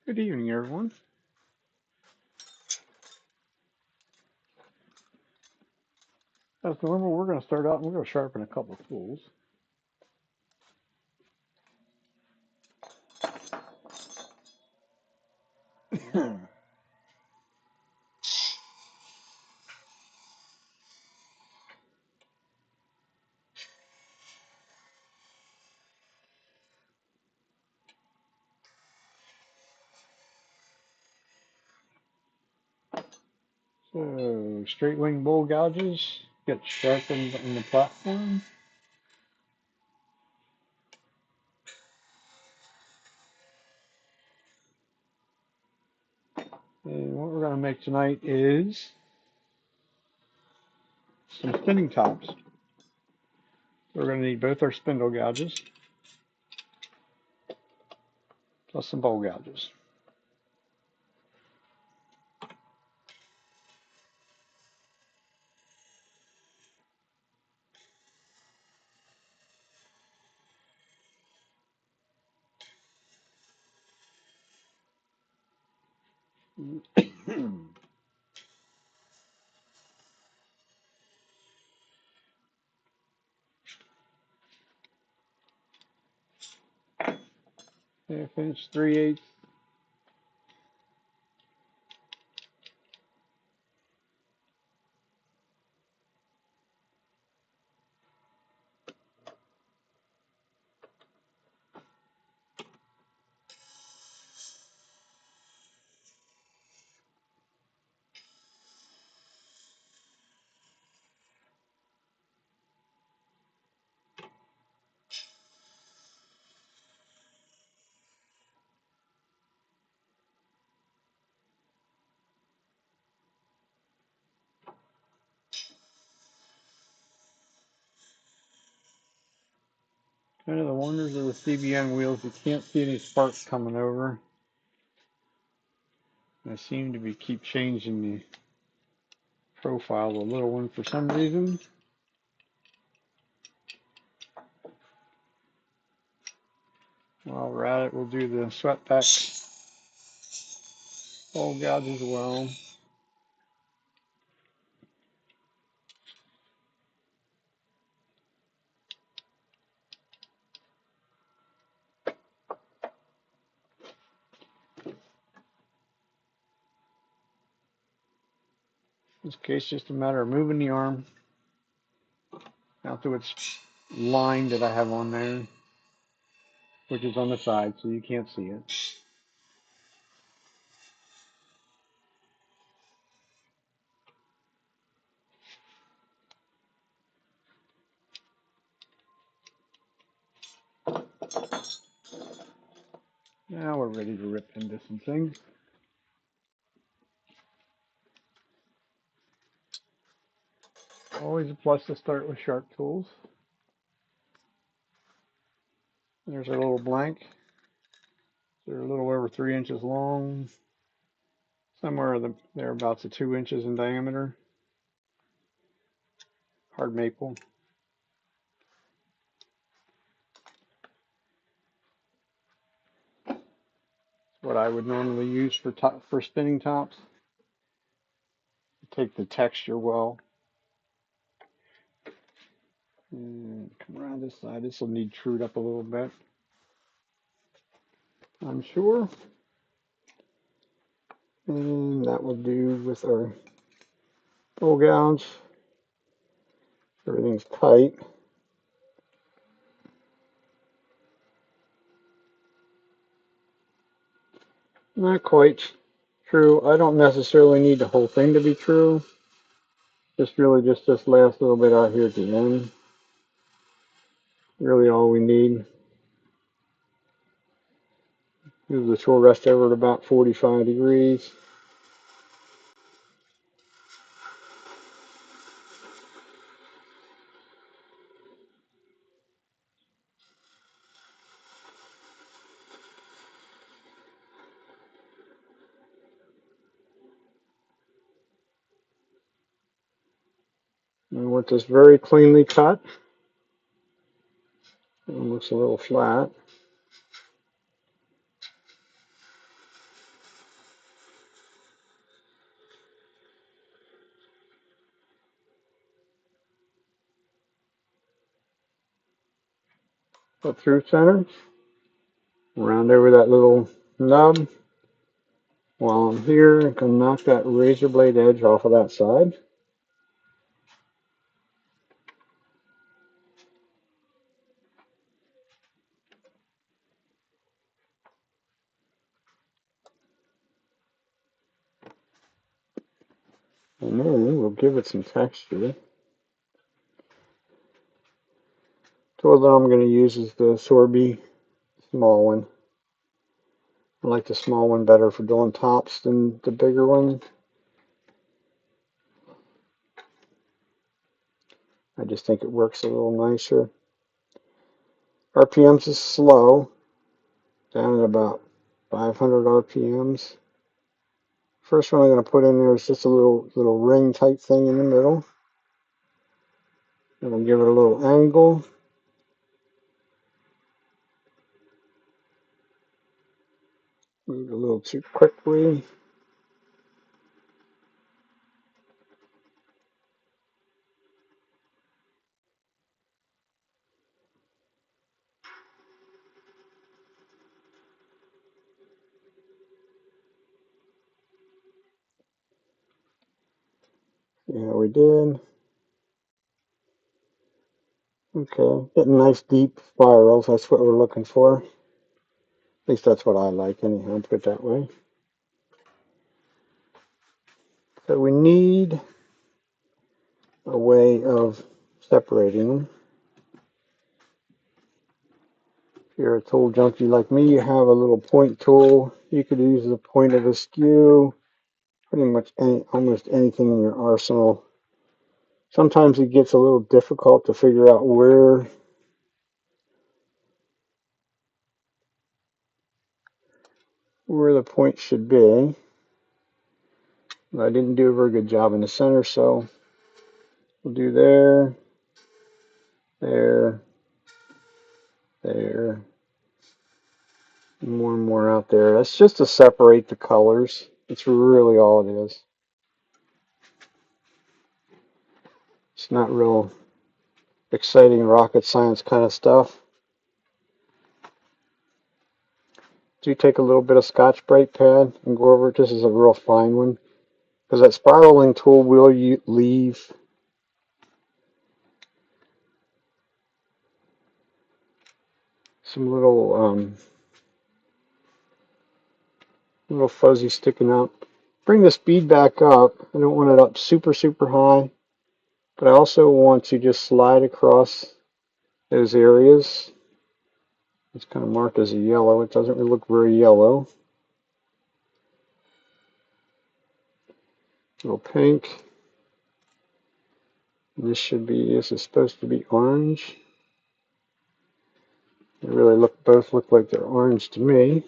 Good evening, everyone. As normal, we're going to start out and we're going to sharpen a couple of tools. So, straight wing bowl gouges get sharpened on the platform. And what we're going to make tonight is some spinning tops. We're going to need both our spindle gouges plus some bowl gouges. Half inch, 3/8. Kind of the wonders of the CBN wheels, you can't see any sparks coming over. I seem to keep changing the profile of the little one for some reason. While we're at it, we'll do the swept back bowl gouge as well. In this case, just a matter of moving the arm out to its line that I have on there, which is on the side, so you can't see it. Now we're ready to rip into some things. Always a plus to start with sharp tools. There's our little blank. They're a little over 3 inches long. Somewhere thereabouts of 2 inches in diameter. Hard maple. What I would normally use for spinning tops. Take the texture well. And come around this side. This will need trued up a little bit, I'm sure. And that will do with our bowl gouge. Everything's tight. Not quite true. I don't necessarily need the whole thing to be true. Just really just this last little bit out here at the end. Really all we need. Move the tool rest over at about 45 degrees. I want this very cleanly cut. It looks a little flat. Go through center, round over that little nub. While I'm here, I can knock that razor blade edge off of that side. And then we'll give it some texture. Tool that I'm going to use is the Sorby small one. I like the small one better for doing tops than the bigger one. I just think it works a little nicer. RPMs is slow, down at about 500 RPMs. First one I'm going to put in there is just a little ring type thing in the middle. And we'll give it a little angle. Move a little too quickly. Yeah, we did. Okay, getting nice deep spirals. That's what we're looking for. At least that's what I like anyhow, put it that way. So we need a way of separating them. If you're a tool junkie like me, you have a little point tool. You could use the point of a skew, pretty much almost anything in your arsenal. Sometimes it gets a little difficult to figure out where the point should be. I didn't do a very good job in the center, so we'll do there, there, there, more and more out there. That's just to separate the colors. It's really all it is. It's not real exciting rocket science kind of stuff. Do take a little bit of Scotch Brite pad and go over it. This is a real fine one, because that spiraling tool will leave some little fuzzy sticking out. Bring the speed back up. I don't want it up super high, but I also want to just slide across those areas. It's kind of marked as a yellow. It doesn't really look very yellow. A little pink. This is supposed to be orange. They really both look like they're orange to me,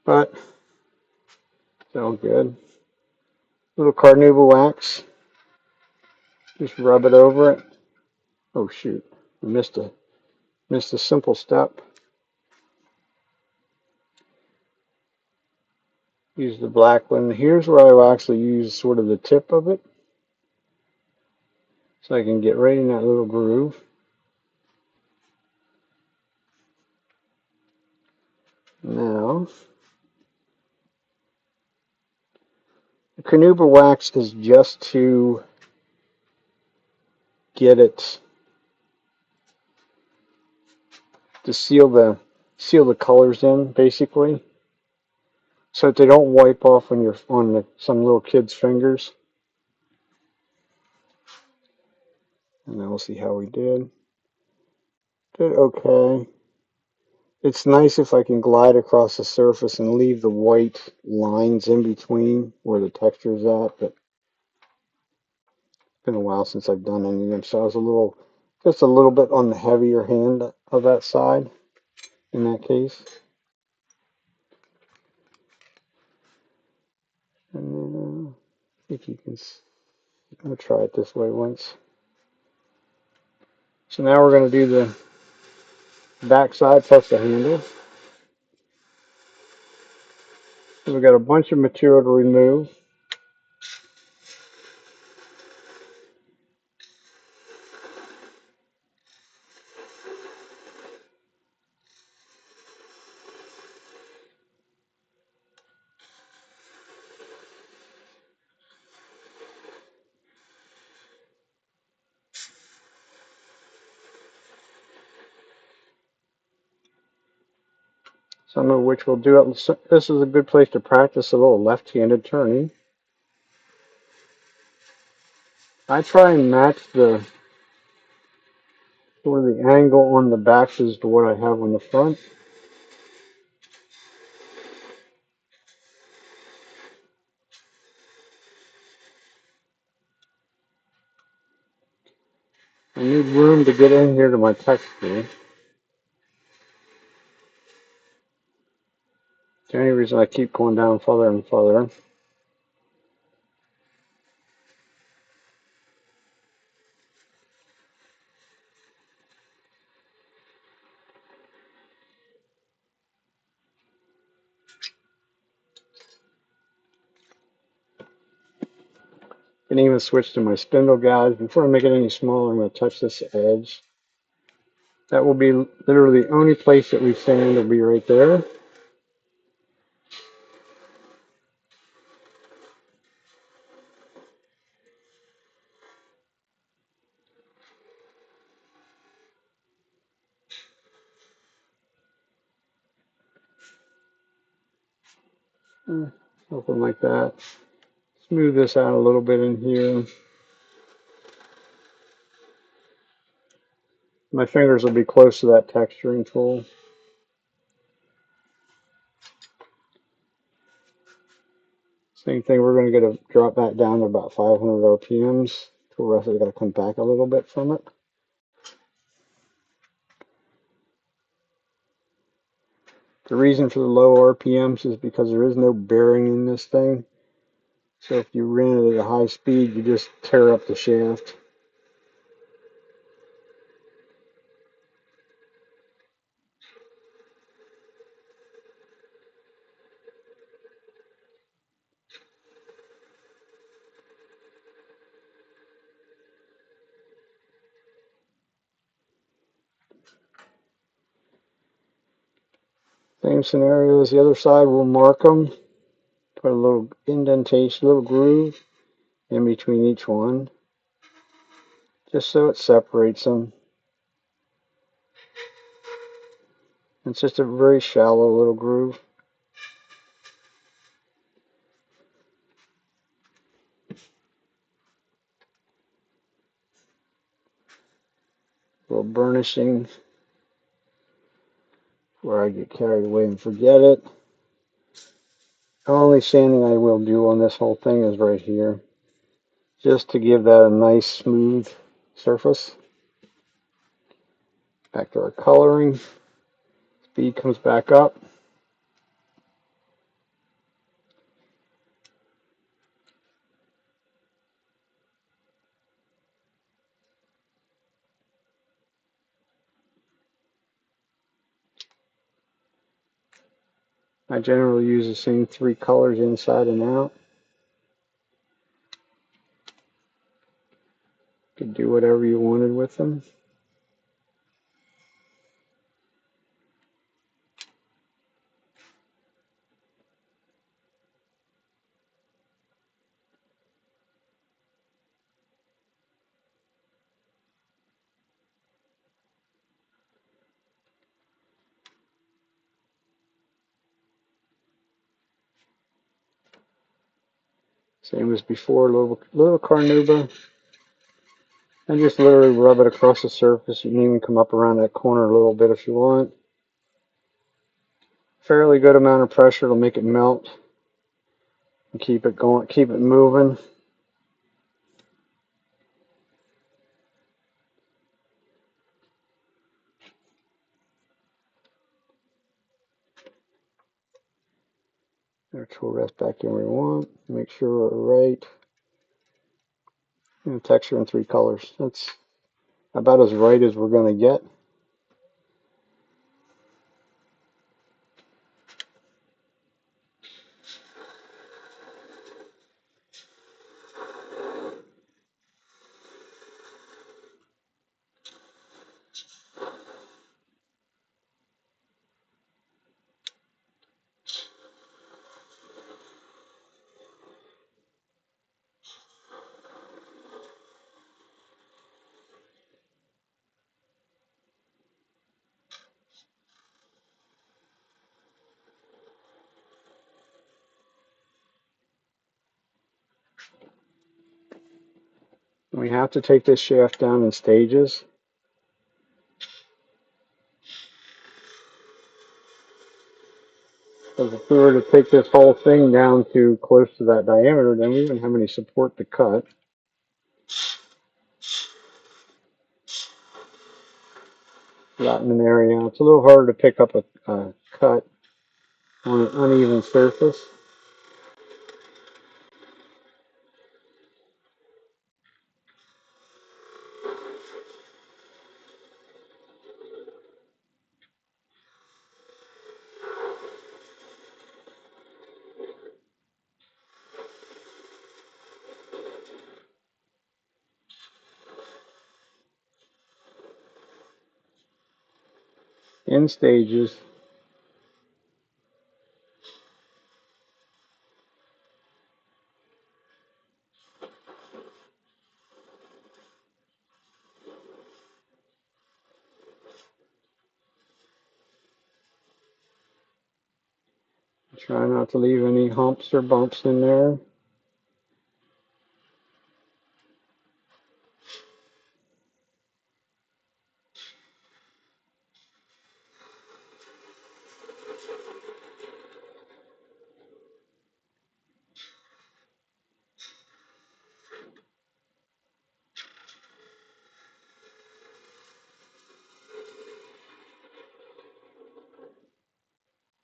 but it's all good. Little carnauba wax. Just rub it over it. Oh shoot! I missed a simple step. Use the black one. Here's where I will actually use sort of the tip of it, so I can get right in that little groove. Now, the carnauba wax is just to get it to seal the colors in, basically, so that they don't wipe off on some little kid's fingers. And then we'll see how we did. Did okay. It's nice if I can glide across the surface and leave the white lines in between where the texture is at, but it's been a while since I've done any of them, so I was just a little bit on the heavier hand of that side in that case. And if you can, I'll try it this way once. So now we're going to do the back side plus the handle. So we've got a bunch of material to remove. some of which we'll do it. This is a good place to practice a little left-handed turning. I try and match the sort of the angle on the backs as to what I have on the front. I need room to get in here to my texture. It's the only reason I keep going down further and further. I can even switch to my spindle guides. Before I make it any smaller, I'm going to touch this edge. That will be literally the only place that we sand will be right there. Something like that. Smooth this out a little bit in here. My fingers will be close to that texturing tool. Same thing, we're going to drop that down to about 500 RPMs. The rest is going to come back a little bit from it. The reason for the low RPMs is because there is no bearing in this thing. So if you ran it at a high speed, you just tear up the shaft. Same scenario as the other side, we'll mark them. Put a little indentation, little groove in between each one, just so it separates them. It's just a very shallow little groove. A little burnishing where I get carried away and forget it. The only sanding I will do on this whole thing is right here, just to give that a nice smooth surface. Back to our coloring. Speed comes back up. I generally use the same 3 colors inside and out. You could do whatever you wanted with them. Same as before, little carnauba. And just literally rub it across the surface. You can even come up around that corner a little bit if you want. Fairly good amount of pressure to make it melt. And keep it going, keep it moving. Our tool rest back in where we want. Make sure we're right. And texture in 3 colors. That's about as right as we're going to get. We have to take this shaft down in stages. Because if we were to take this whole thing down to close to that diameter, then we wouldn't have any support to cut. Flatten an area out. It's a little harder to pick up a cut on an uneven surface. In stages. Try not to leave any humps or bumps in there.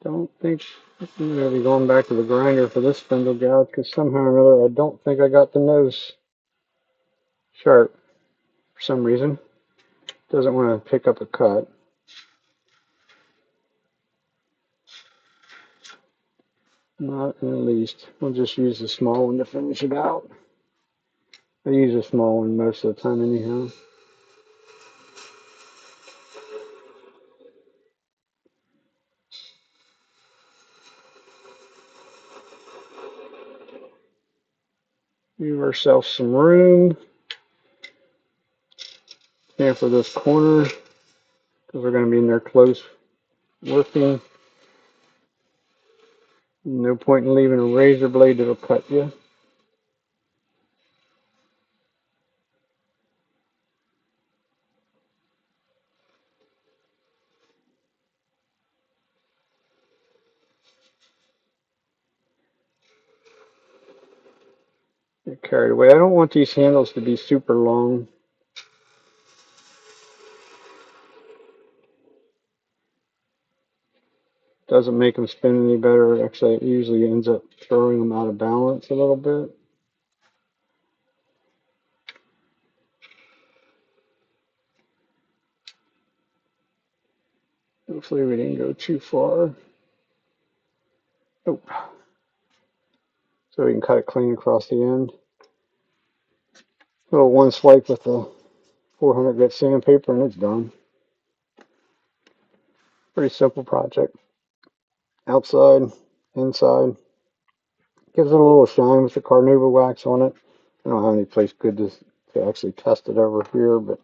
Don't think I'm going to be going back to the grinder for this spindle gouge because somehow or another I don't think I got the nose sharp for some reason. Doesn't want to pick up a cut. Not in the least. We'll just use the small one to finish it out. I use a small one most of the time anyhow. Leave ourselves some room here for this corner because we're going to be in there close working. No point in leaving a razor blade that'll cut you. Get carried away. I don't want these handles to be super long. Doesn't make them spin any better. Actually, it usually ends up throwing them out of balance a little bit. Hopefully we didn't go too far. Oh. So we can cut it clean across the end. Little one swipe with the 400 grit sandpaper and it's done. Pretty simple project. Outside, inside. Gives it a little shine with the carnauba wax on it. I don't have any place good to actually test it over here, but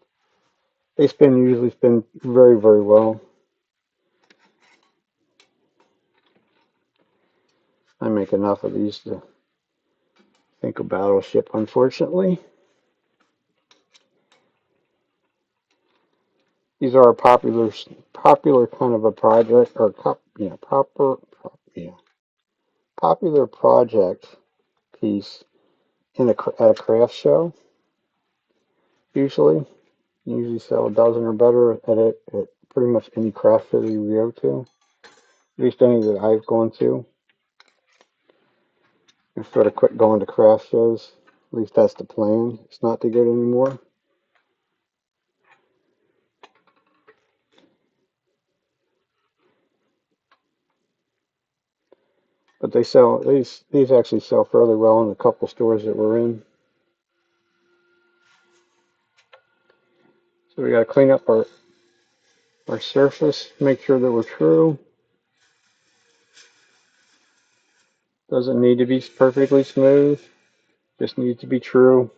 they usually spin very, very well. I make enough of these to think a battleship, unfortunately. These are a popular kind of a project, or popular project piece at a craft show. Usually sell a dozen or better at pretty much any craft show you go to. At least any that I've gone to. I sort of quit going to craft shows. At least that's the plan. It's not to go anymore. But these actually sell fairly well in a couple stores that we're in. So we got to clean up our surface, make sure that we're true. Doesn't need to be perfectly smooth, just needs to be true.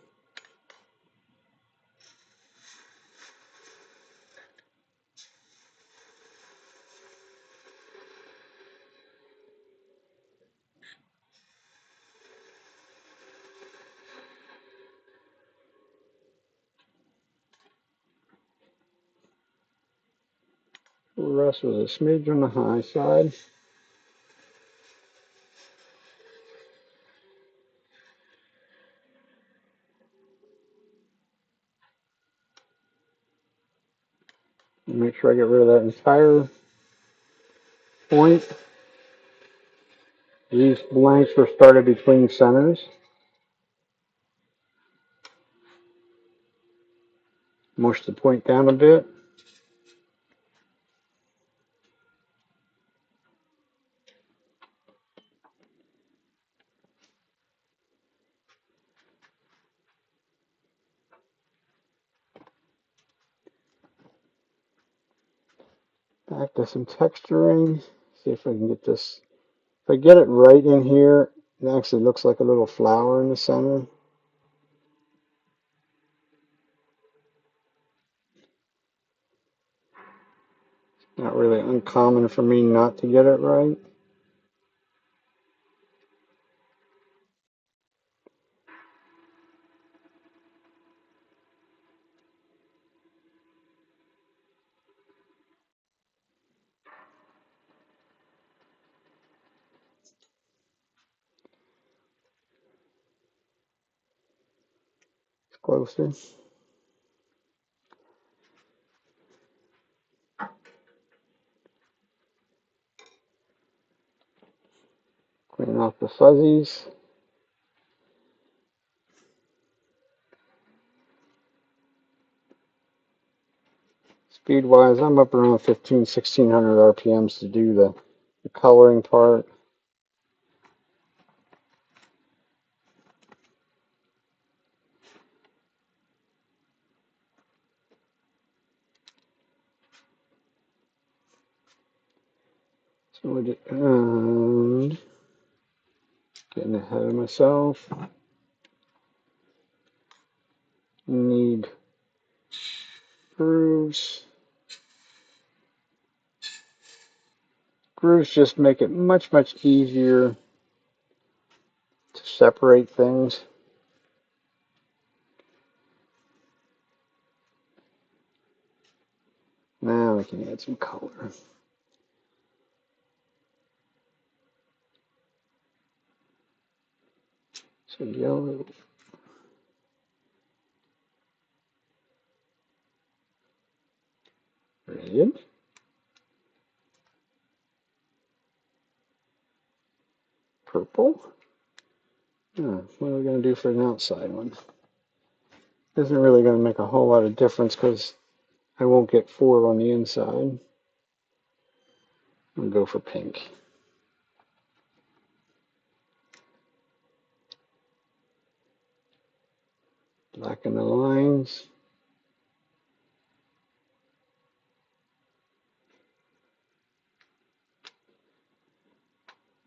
The rest was a smidge on the high side. Make sure I get rid of that entire point. These blanks were started between centers. Mush the point down a bit. Back to some texturing. See if I can get this. If I get it right in here, it actually looks like a little flower in the center. Not really uncommon for me not to get it right. Closer. Clean off the fuzzies. Speed wise, I'm up around 1600 RPMs to do the coloring part. So we did, and getting ahead of myself. Need grooves. Grooves just make it much, much easier to separate things. Now we can add some color. So yellow. Red. Purple. What are we going to do for an outside one? Isn't really going to make a whole lot of difference because I won't get 4 on the inside. I'll go for pink. Blacken the lines.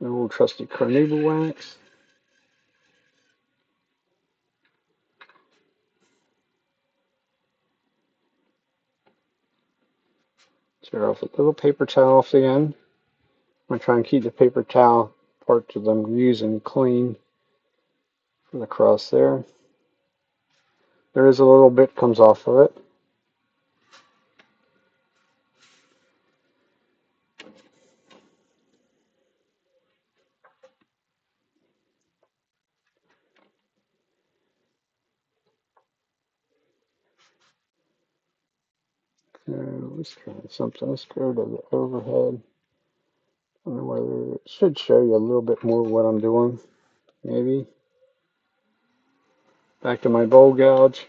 The old trusty carnauba wax. Tear off a little paper towel off the end. I'm going to try and keep the paper towel parts that I'm using clean for the cross there. There is a little bit comes off of it. Let's try something. Let's go to the overhead. I don't know whether it should show you a little bit more what I'm doing. Maybe. Back to my bowl gouge.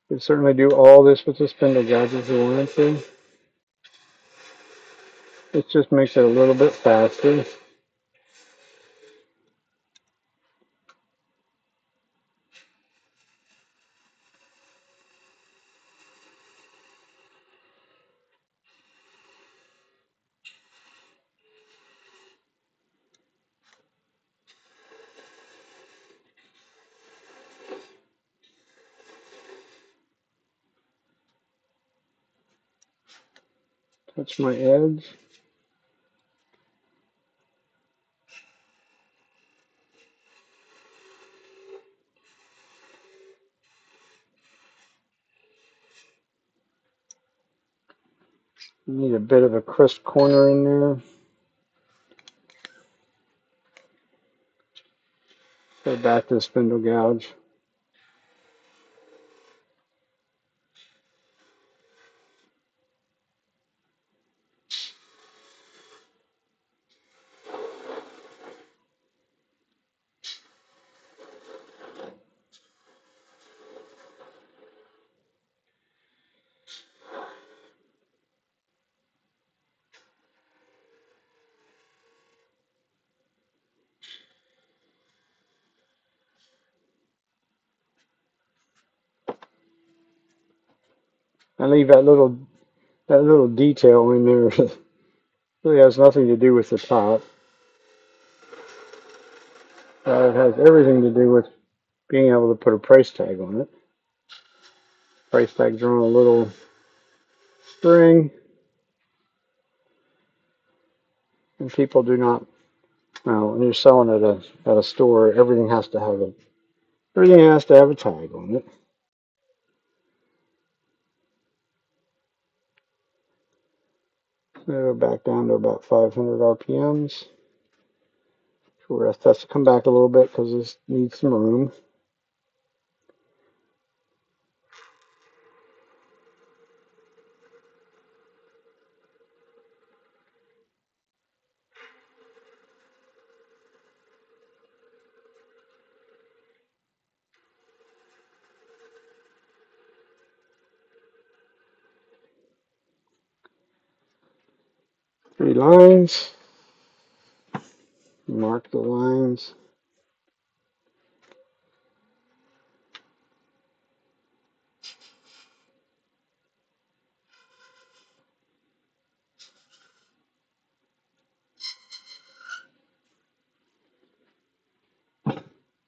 You can certainly do all this with the spindle gouge if you wanted to. It just makes it a little bit faster. That's my edge. Need a bit of a crisp corner in there. Go back to the spindle gouge. I leave that little detail in there. Really has nothing to do with the top. It has everything to do with being able to put a price tag on it. Price tags are on a little string, and people do not. Well, when you're selling at a store, everything has to have a tag on it. So go back down to about 500 RPMs. Sure, it has to come back a little bit because this needs some room. Three lines. Mark the lines.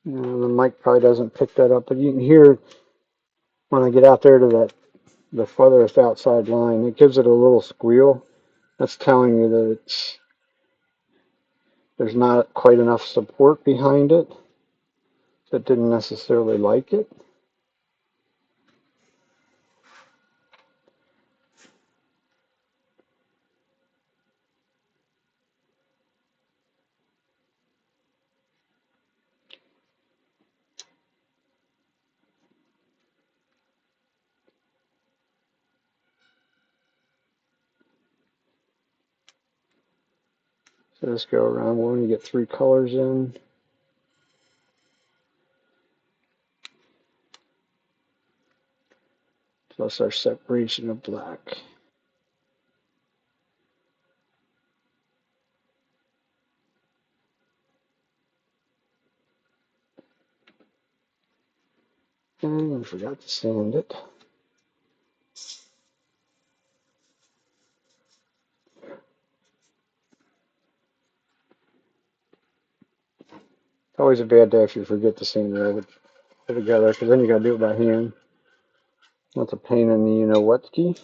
And the mic probably doesn't pick that up, but you can hear when I get out there to the farthest outside line, it gives it a little squeal. That's telling you that there's not quite enough support behind it. That didn't necessarily like it. So let's go around. We're going to get three colors in. Plus our separation of black. And I forgot to sand it. It's always a bad day if you forget to sand it together, because then you got to do it by hand. That's a pain in the you-know-what key.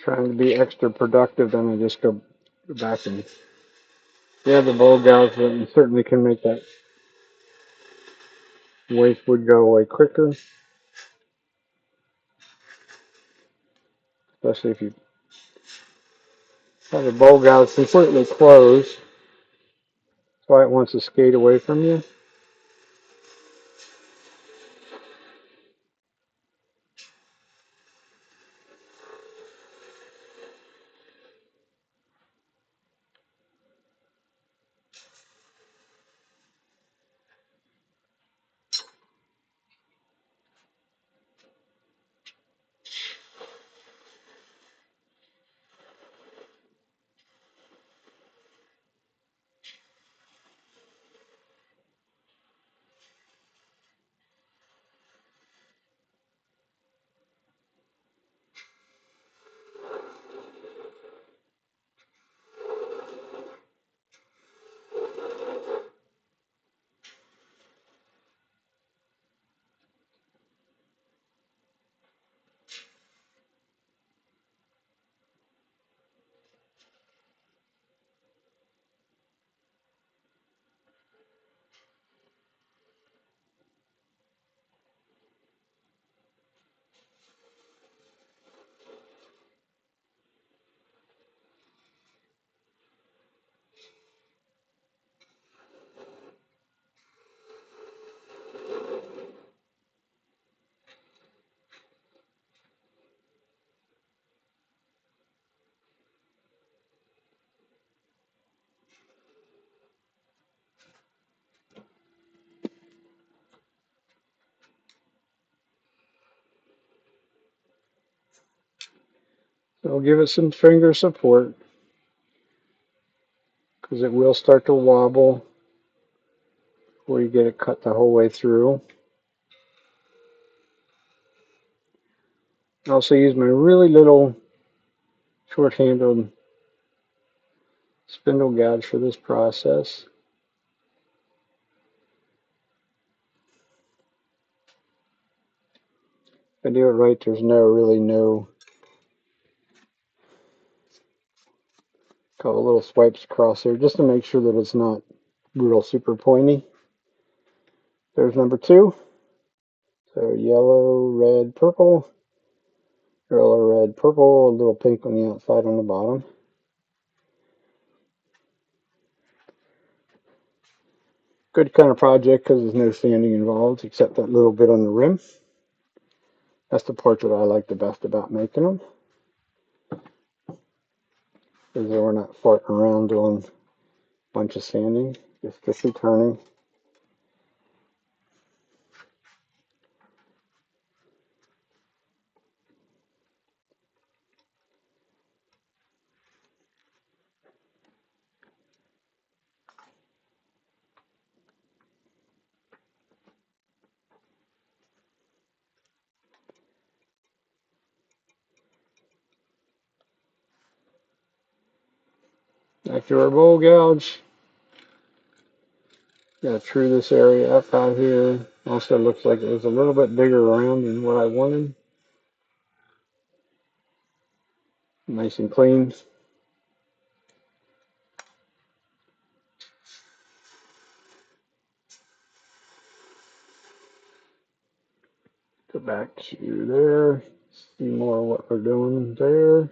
trying to be extra productive, then I just go back and the bowl gouge, and certainly can make that waste wood go away quicker, especially if you have the bowl gouge completely closed. That's why it wants to skate away from you. So give it some finger support because it will start to wobble before you get it cut the whole way through. I also use my really little short-handled spindle gouge for this process. If I do it right, there's really no couple little swipes across there just to make sure that it's not real super pointy. There's number 2. So yellow, red, purple, yellow, red, purple, a little pink on the outside on the bottom. Good kind of project because there's no sanding involved except that little bit on the rim. That's the part that I like the best about making them, is that we're not farting around doing a bunch of sanding, just returning. After our bowl gouge, gotta true this area up out here. Also looks like it was a little bit bigger around than what I wanted. Nice and clean. Go back to there. See more of what we're doing there.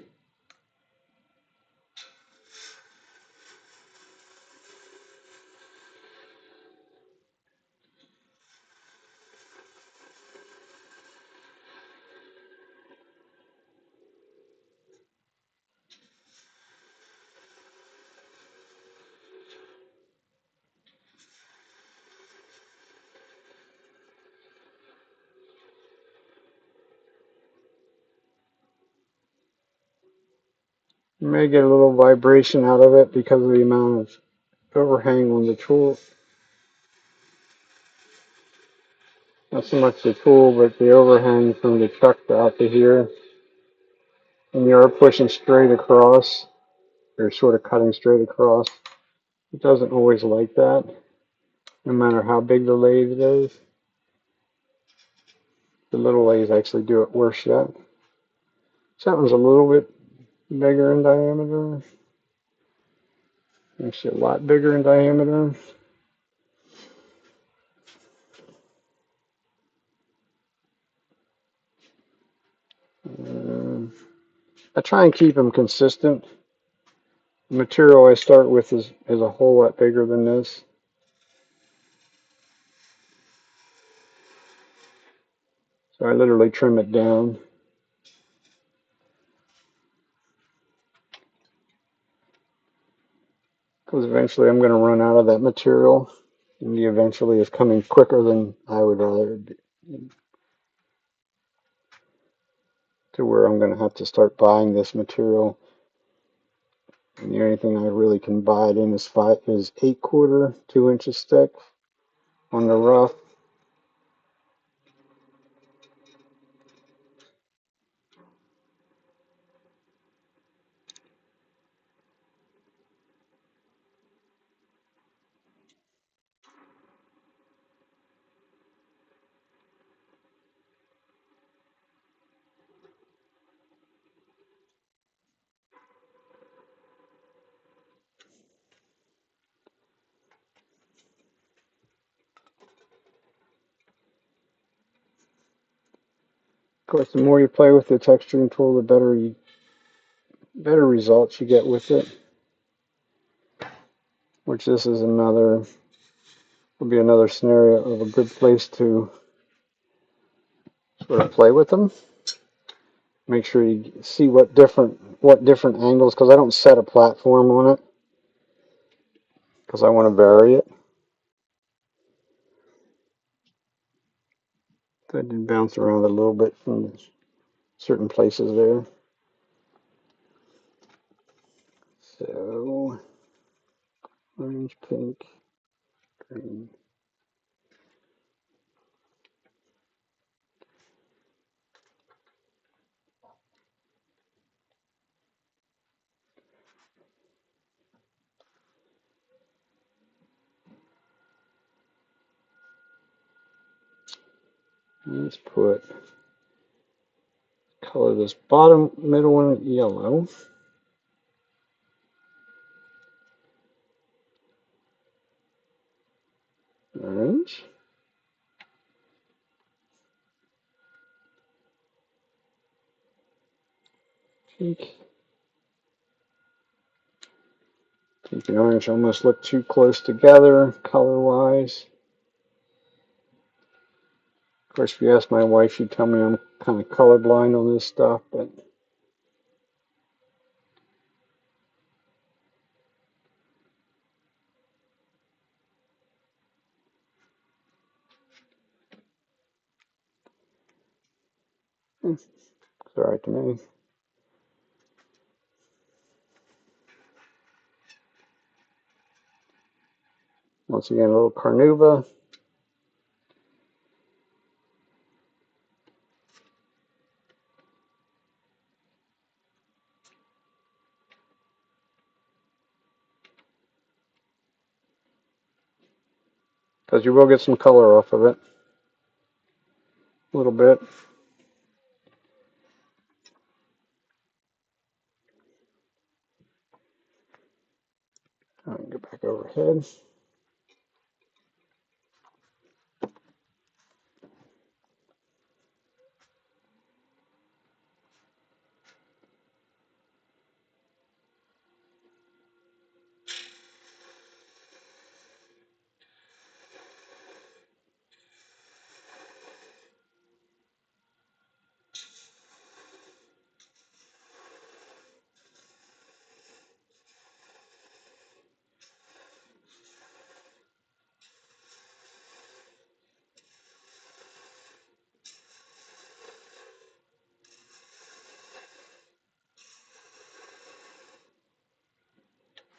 You may get a little vibration out of it because of the amount of overhang on the tool. Not so much the tool, but the overhang from the chuck out to here. And you are pushing straight across, or sort of cutting straight across. It doesn't always like that, no matter how big the lathe is. The little lathes actually do it worse yet. So that one's a little bit bigger in diameter. Actually, a lot bigger in diameter. I try and keep them consistent. The material I start with is a whole lot bigger than this. So I literally trim it down. Because eventually I'm going to run out of that material. And the eventually is coming quicker than I would rather be, to where I'm going to have to start buying this material. And the only thing I really can buy it in is 8/4, 2 inches thick on the rough. Of course, the more you play with the texturing tool, the better results you get with it. Which this is will be another scenario of a good place to sort of play with them. Make sure you see what different angles, because I don't set a platform on it, because I want to vary it. So I did bounce around a little bit from certain places there. So, orange, pink, green. Let's color this middle one yellow. Orange. Pink. Pink and orange almost look too close together color-wise. Of course, if you ask my wife, she'd tell me I'm kind of colorblind on this stuff, but it's all right to me. Once again, a little carnauba. Because you will get some color off of it. A little bit. All right, get back overhead.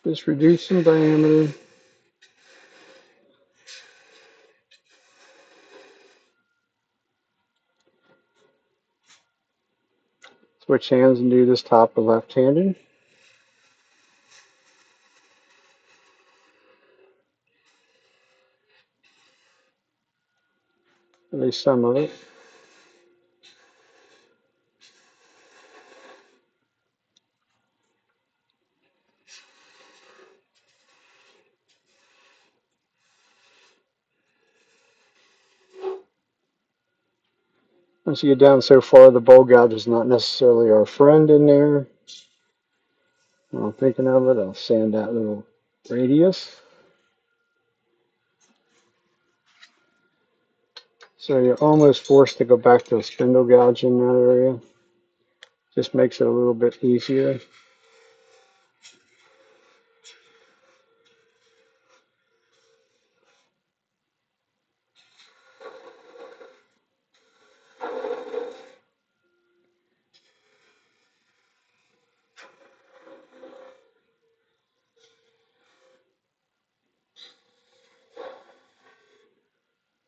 Just reduce some diameter. Switch hands and do this top of left-handed. At least some of it. Once you get down so far, the bowl gouge is not necessarily our friend in there. When I'm thinking of it, I'll sand that little radius. So you're almost forced to go back to a spindle gouge in that area. Just makes it a little bit easier.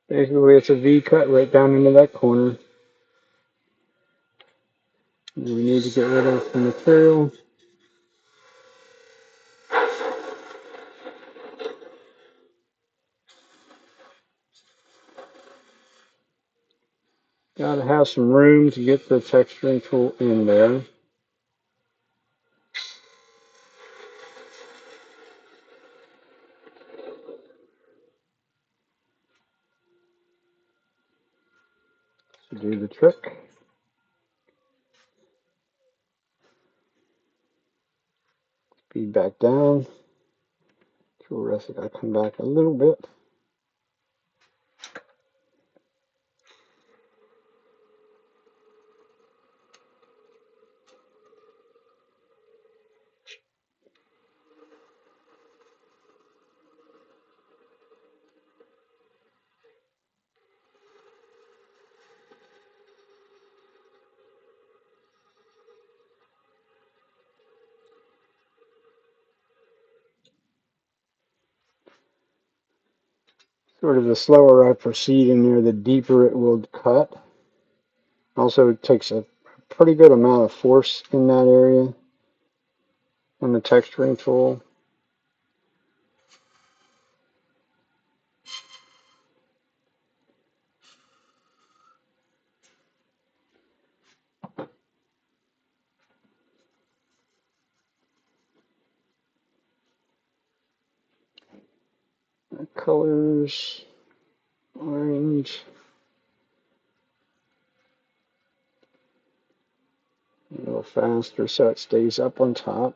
Basically, it's a V cut right down into that corner. And we need to get rid of the material. Got to have some room to get the texturing tool in there. To do the trick. Speed back down. Tool rest, I got to come back a little bit. Sort of the slower I proceed in there, the deeper it will cut. Also, it takes a pretty good amount of force in that area on the texturing tool. Colors, orange, a little faster so it stays up on top.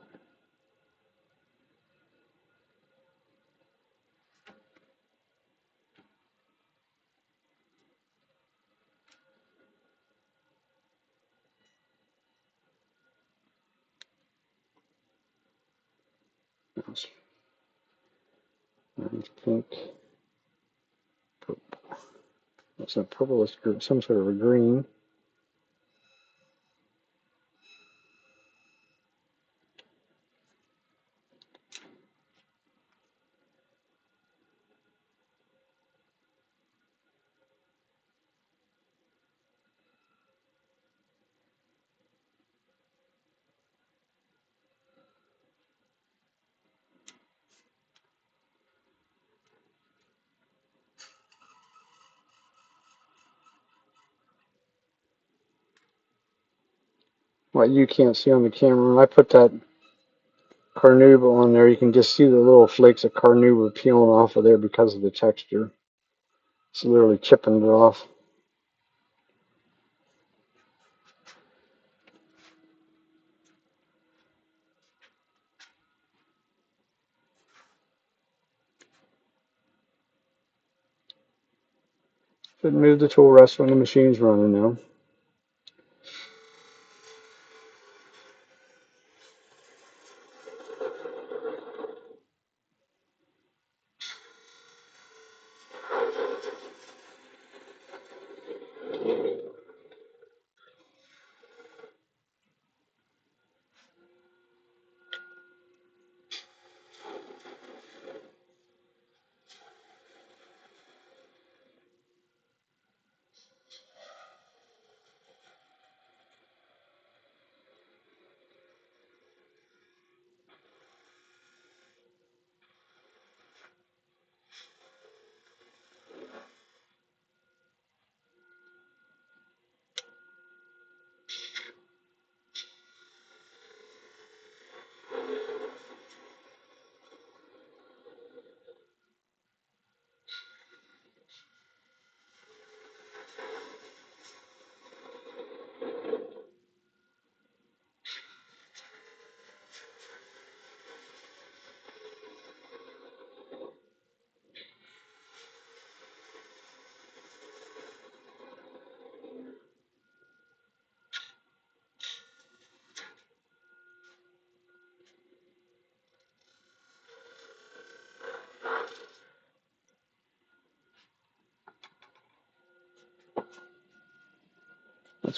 Orange, pink, purple. It's not purple, it's some sort of a green. What you can't see on the camera, when I put that carnauba on there, you can just see the little flakes of carnauba peeling off of there because of the texture. It's literally chipping it off. Should move the tool rest when the machine's running now.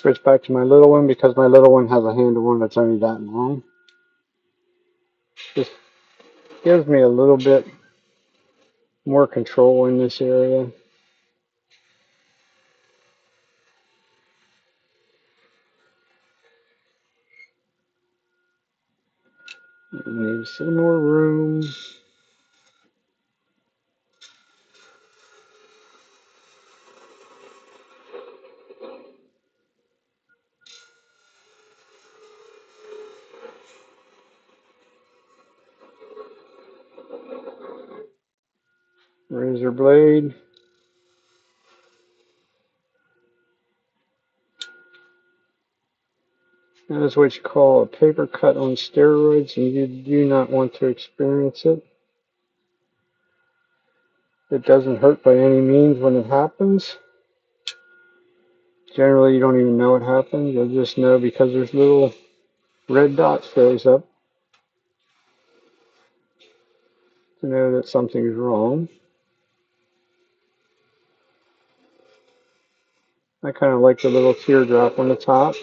switch back to my little one because my little one has a handle one that's only that long. Just gives me a little bit more control in this area. Need some more room. Razor blade. That is what you call a paper cut on steroids, and you do not want to experience it. It doesn't hurt by any means when it happens. Generally, you don't even know it happened. You'll just know because there's little red dots shows up to know that something's wrong. I kind of like the little teardrop on the top.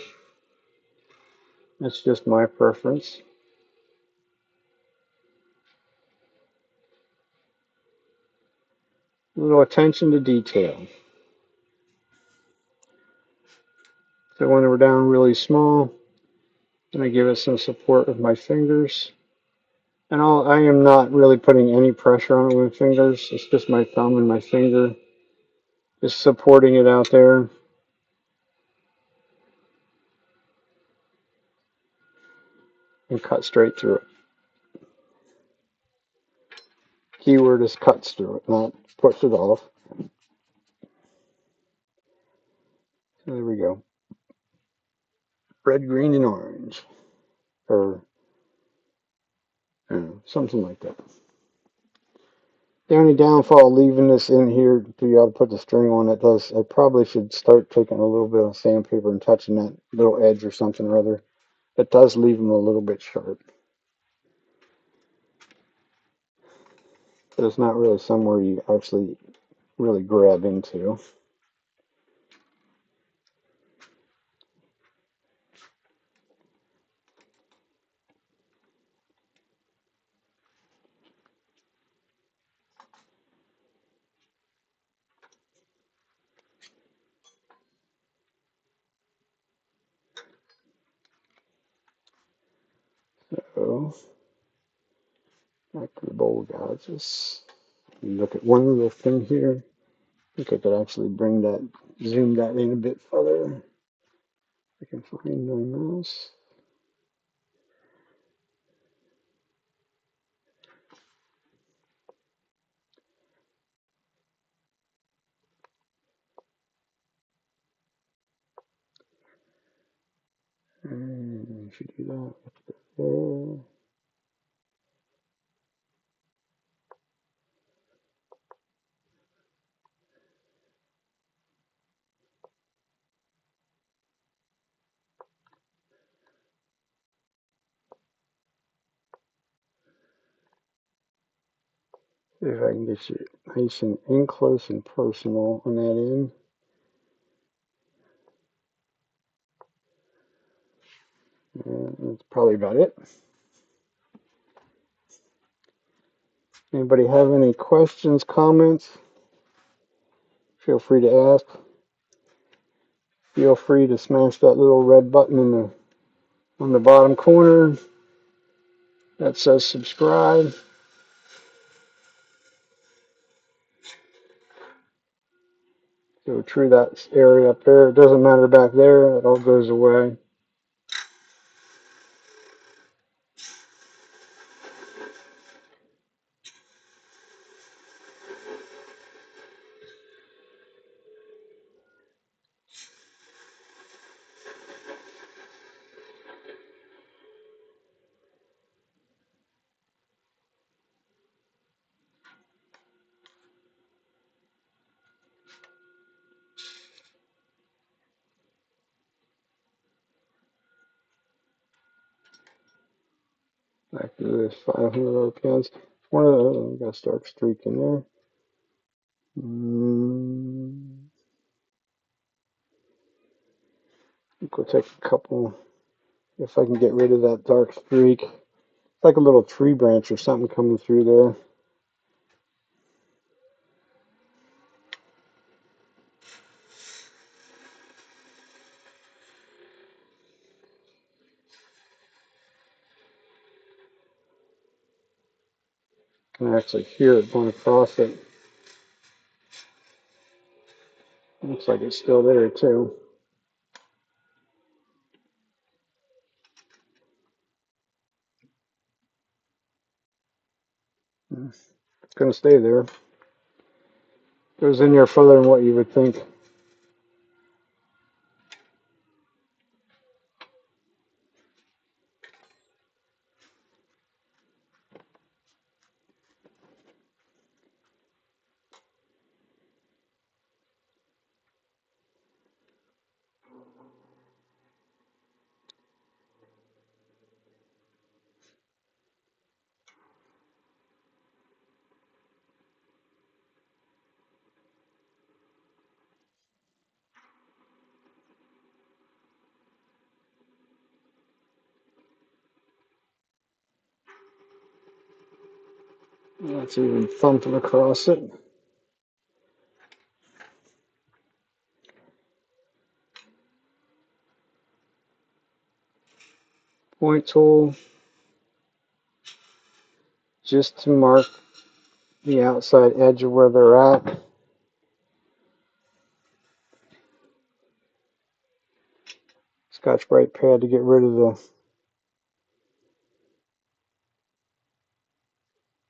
That's just my preference. A little attention to detail. So when we're down really small, I'm going to give it some support with my fingers. And I am not really putting any pressure on it with fingers. It's just my thumb and my finger just supporting it out there. And cut straight through it. Keyword is cuts through it, not push it off. So there we go. Red, green, and orange. Or something like that. The only downfall of leaving this in here till you got to put the string on it does, I probably should start taking a little bit of sandpaper and touching that little edge or something or other. It does leave them a little bit sharp. But it's not really somewhere you actually really grab into. So, back to the bowl gouges. Look at one little thing here. I think I could actually bring that, zoom that in a bit further. I can find my mouse. And if you do that, there. See if I can get you nice and in close and personal on that end. And that's probably about it. Anybody have any questions, comments? Feel free to ask. Feel free to smash that little red button on the bottom corner that says subscribe. Go through that area up there. It doesn't matter back there. It all goes away. Back to this 500 RPMs. One of those, got a stark streak in there. We'll take a couple, if I can get rid of that dark streak. It's like a little tree branch or something coming through there. I can actually hear it going across it. Looks like it's still there too. It's going to stay there. Goes in there further than what you would think. That's even thumping across it. Point tool just to mark the outside edge of where they're at. Scotch-Brite pad to get rid of the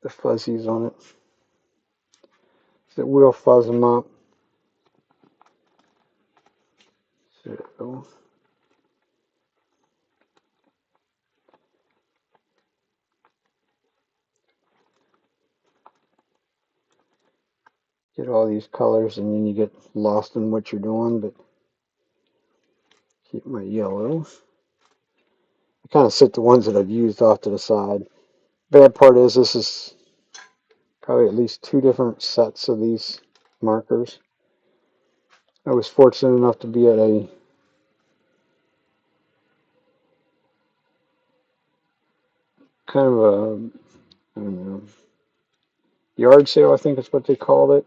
fuzzies on it. So it will fuzz them up. So get all these colors and then you get lost in what you're doing, but keep my yellow. I kind of set the ones that I've used off to the side. Bad part is this is probably at least 2 different sets of these markers. I was fortunate enough to be at a kind of a, I don't know, yard sale, I think is what they called it,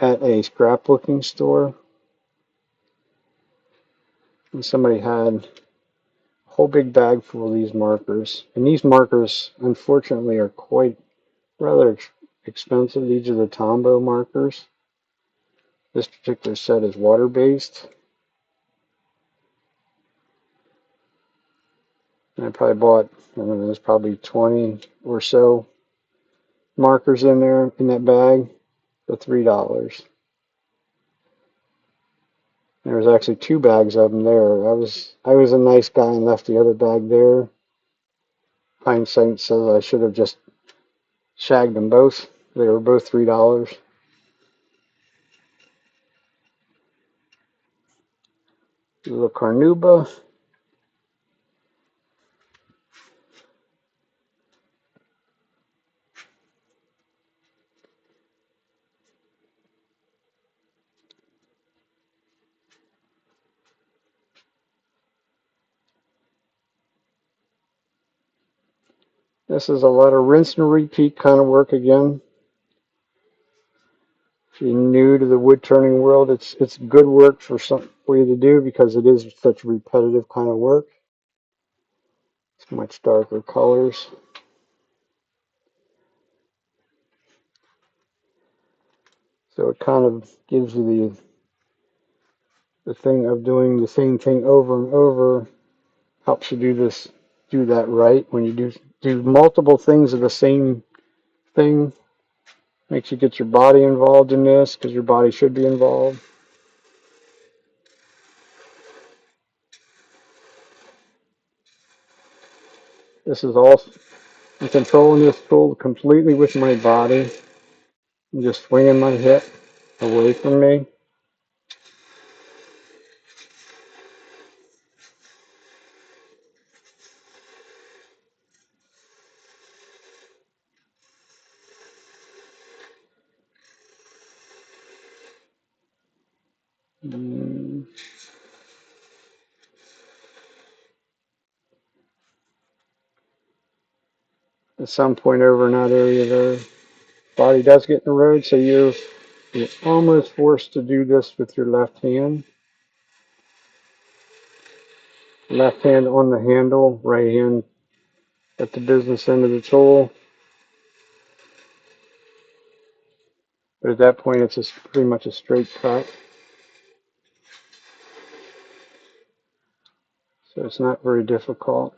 at a scrapbooking store. And somebody had a whole big bag full of these markers. And these markers, unfortunately, are quite rather expensive. These are the Tombow markers. This particular set is water-based. And I probably bought, I don't know, there's probably 20 or so markers in there in that bag for $3. There was actually 2 bags of them there. I was a nice guy and left the other bag there. Hindsight says I should have just shagged them both. They were both $3. A little carnauba. This is a lot of rinse and repeat kind of work again. If you're new to the wood turning world, it's good work for you to do because it is such repetitive kind of work. It's much darker colors. So it kind of gives you the thing of doing the same thing over and over. Helps you do that right. When you do multiple things of the same thing, makes you get your body involved in this because your body should be involved. This is all, I'm controlling this tool completely with my body. I'm just swinging my hip away from me. Mm. At some point over in that area there, body does get in the road, so you're almost forced to do this with your left hand. Left hand on the handle, right hand at the business end of the tool. But at that point, it's pretty much a straight cut. So it's not very difficult.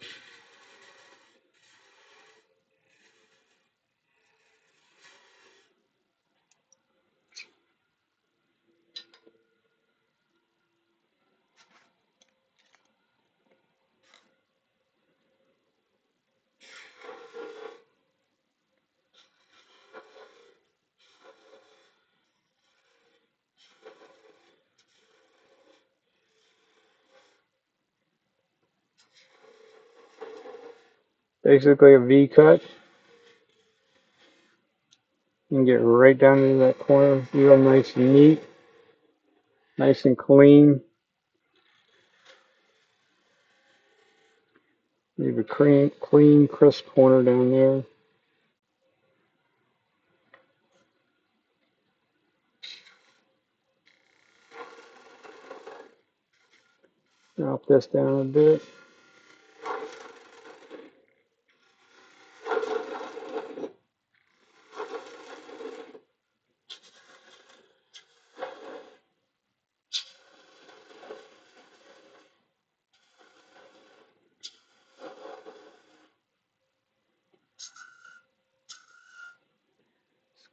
Basically a V cut. You can get right down into that corner, real nice and neat, nice and clean. Leave a clean, crisp corner down there. Drop this down a bit.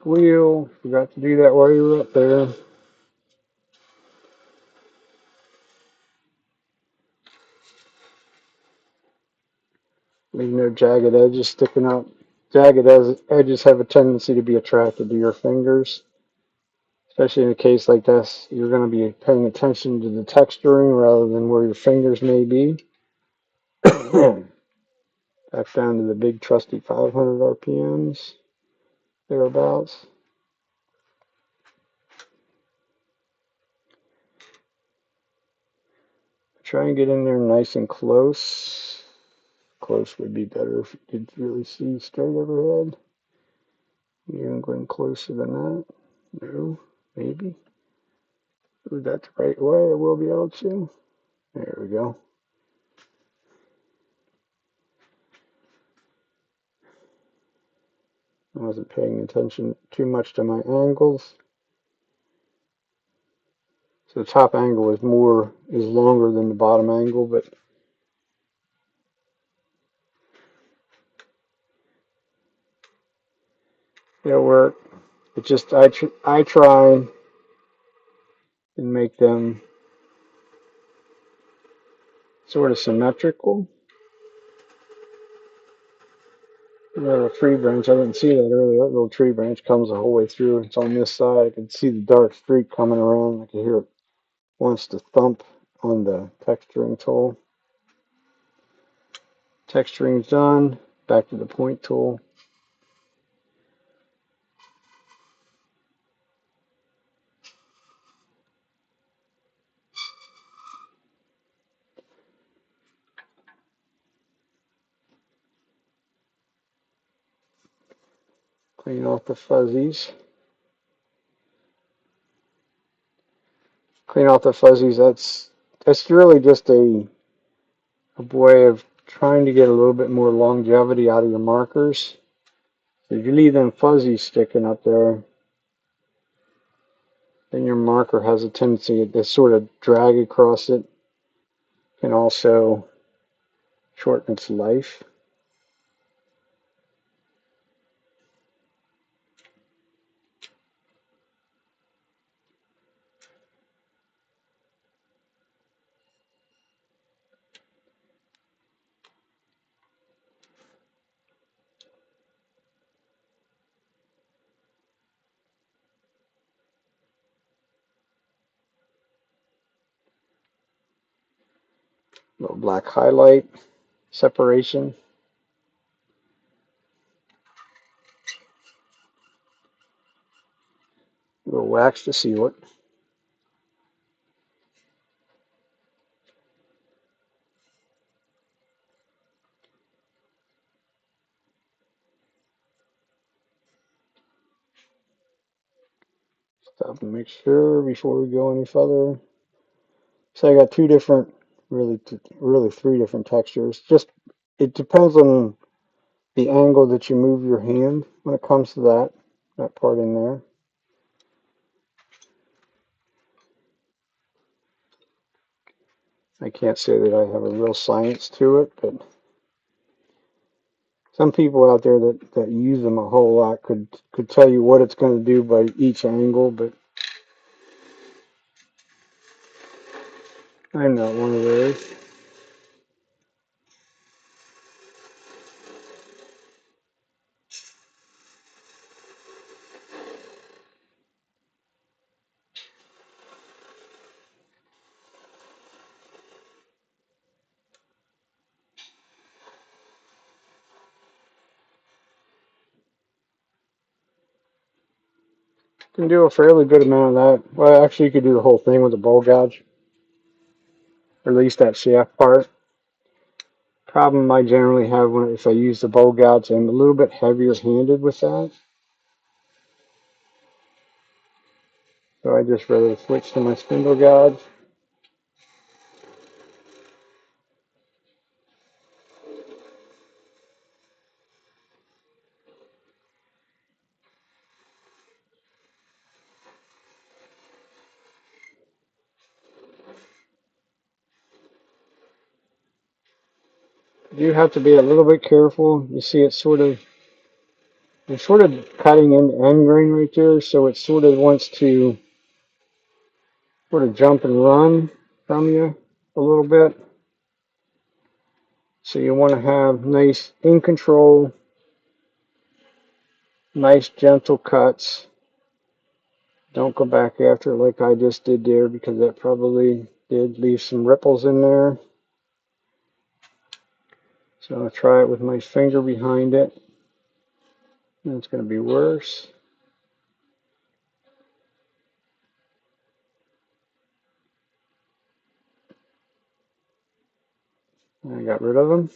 Squeal. Forgot to do that while you were up there. Leave no jagged edges sticking up. Jagged edges have a tendency to be attracted to your fingers. Especially in a case like this, you're going to be paying attention to the texturing rather than where your fingers may be. Back down to the big trusty 500 RPMs, thereabouts. Try and get in there nice and close. Close would be better if you could really see straight overhead. Even going closer than that. No, maybe. Ooh, that's the right way. I will be able to. There we go. I wasn't paying attention too much to my angles. So the top angle is longer than the bottom angle, but it'll work. It just I try and make them sort of symmetrical. A tree branch. I didn't see that earlier. That little tree branch comes the whole way through. It's on this side. I can see the dark streak coming around. I can hear it wants to thump on the texturing tool. Texturing's done. Back to the point tool. Clean off the fuzzies. Clean off the fuzzies. That's really just a way of trying to get a little bit more longevity out of your markers. So if you leave them fuzzies sticking up there, then your marker has a tendency to sort of drag across it. Can also shorten its life. Little black highlight separation. A little wax to seal it. Stop and make sure before we go any further. So I got two different, really three different textures. Just it depends on the angle that you move your hand when it comes to that part in there. I can't say that I have a real science to it, but some people out there that use them a whole lot could tell you what it's going to do by each angle, but I'm not one of those. You can do a fairly good amount of that. Well, actually, you could do the whole thing with a bowl gouge, or at least that shaft part. Problem I generally have if I use the bowl gouge, I'm a little bit heavier handed with that. So I just rather switch to my spindle gouge. You have to be a little bit careful. You see it's sort of cutting into end grain right there, so it sort of wants to sort of jump and run from you a little bit. So you want to have nice in control, nice gentle cuts. Don't go back after it like I just did there, because that probably did leave some ripples in there. So I'll try it with my finger behind it. And it's going to be worse. I got rid of them.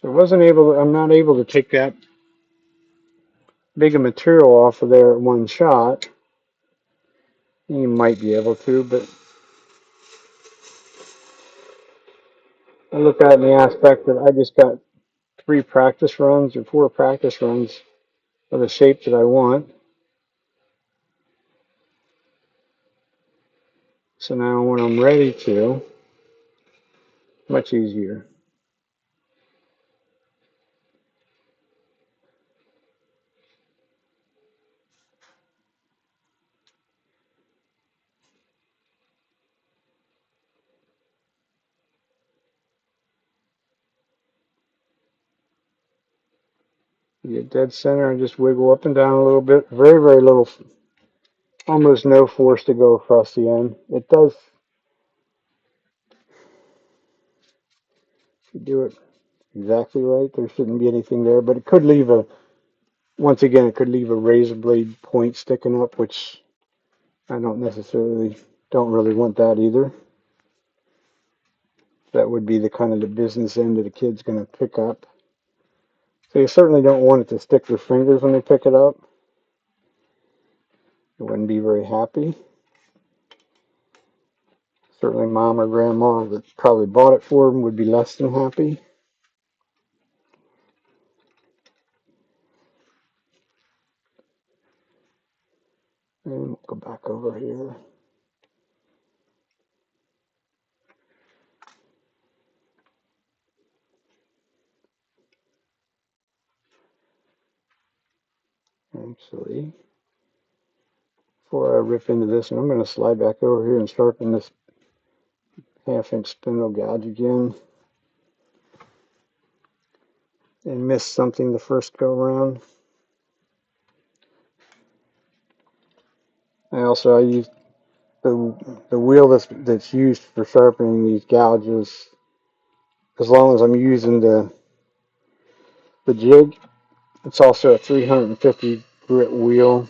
So I'm not able to take that big of material off of there at one shot. You might be able to, but I look at it in the aspect that I just got 3 practice runs or 4 practice runs of the shape that I want. So now when I'm ready to, much easier. You get dead center and just wiggle up and down a little bit. Very, very little, almost no force to go across the end. It does, if you do it exactly right, there shouldn't be anything there, but it could leave once again, it could leave a razor blade point sticking up, which I don't really want that either. That would be the kind of the business end that a kid's going to pick up. So you certainly don't want it to stick their fingers when they pick it up. They wouldn't be very happy. Certainly mom or grandma that probably bought it for them would be less than happy. And we'll go back over here. Actually, before I rip into this, I'm going to slide back over here and sharpen this 1/2 inch spindle gouge again. And missed something the first go around. I used the wheel that's used for sharpening these gouges. As long as I'm using the jig, it's also a 350 grit wheel.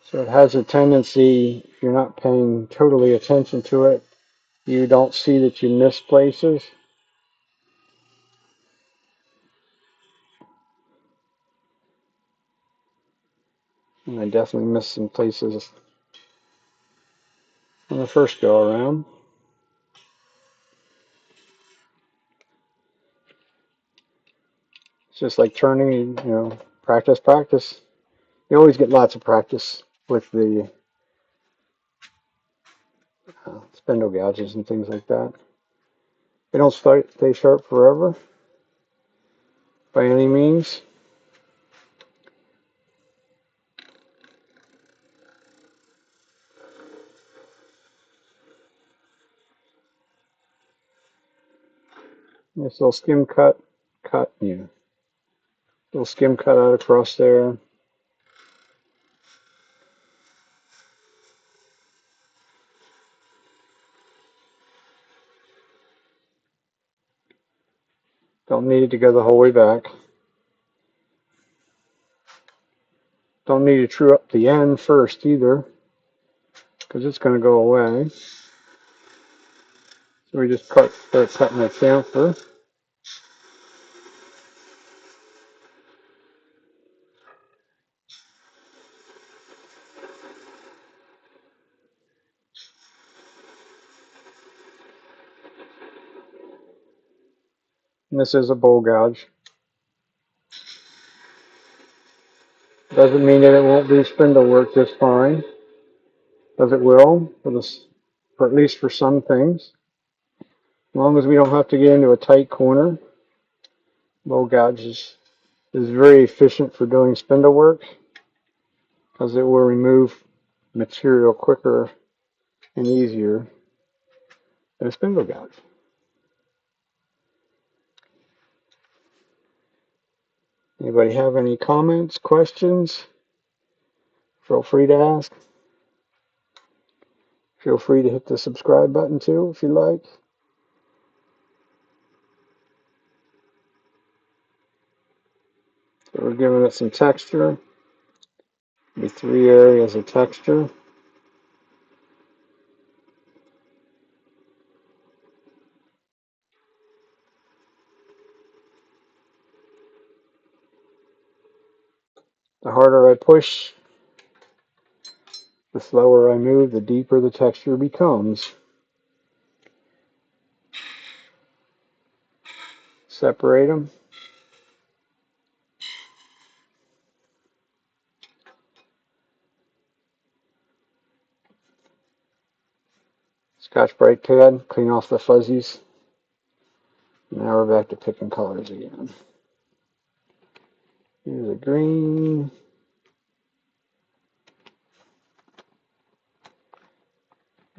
So it has a tendency, if you're not paying totally attention to it, you don't see that you miss places. And I definitely missed some places on the first go around. It's just like turning, practice, practice. You always get lots of practice with the spindle gouges and things like that. They don't stay sharp forever by any means. This little skim little skim cut out across there. Don't need it to go the whole way back. Don't need to true up the end first either, because it's going to go away. So we just start cutting the chamfer. And this is a bowl gouge. Doesn't mean that it won't do spindle work just fine, because it will, for at least for some things. As long as we don't have to get into a tight corner, bowl gouge is very efficient for doing spindle work, because it will remove material quicker and easier than a spindle gouge. Anybody have any comments, questions? Feel free to ask. Feel free to hit the subscribe button too if you like. So we're giving it some texture. Be 3 areas of texture. The harder I push, the slower I move, the deeper the texture becomes. Separate them. Scotch-Brite pad, clean off the fuzzies. Now we're back to picking colors again. Here's a green.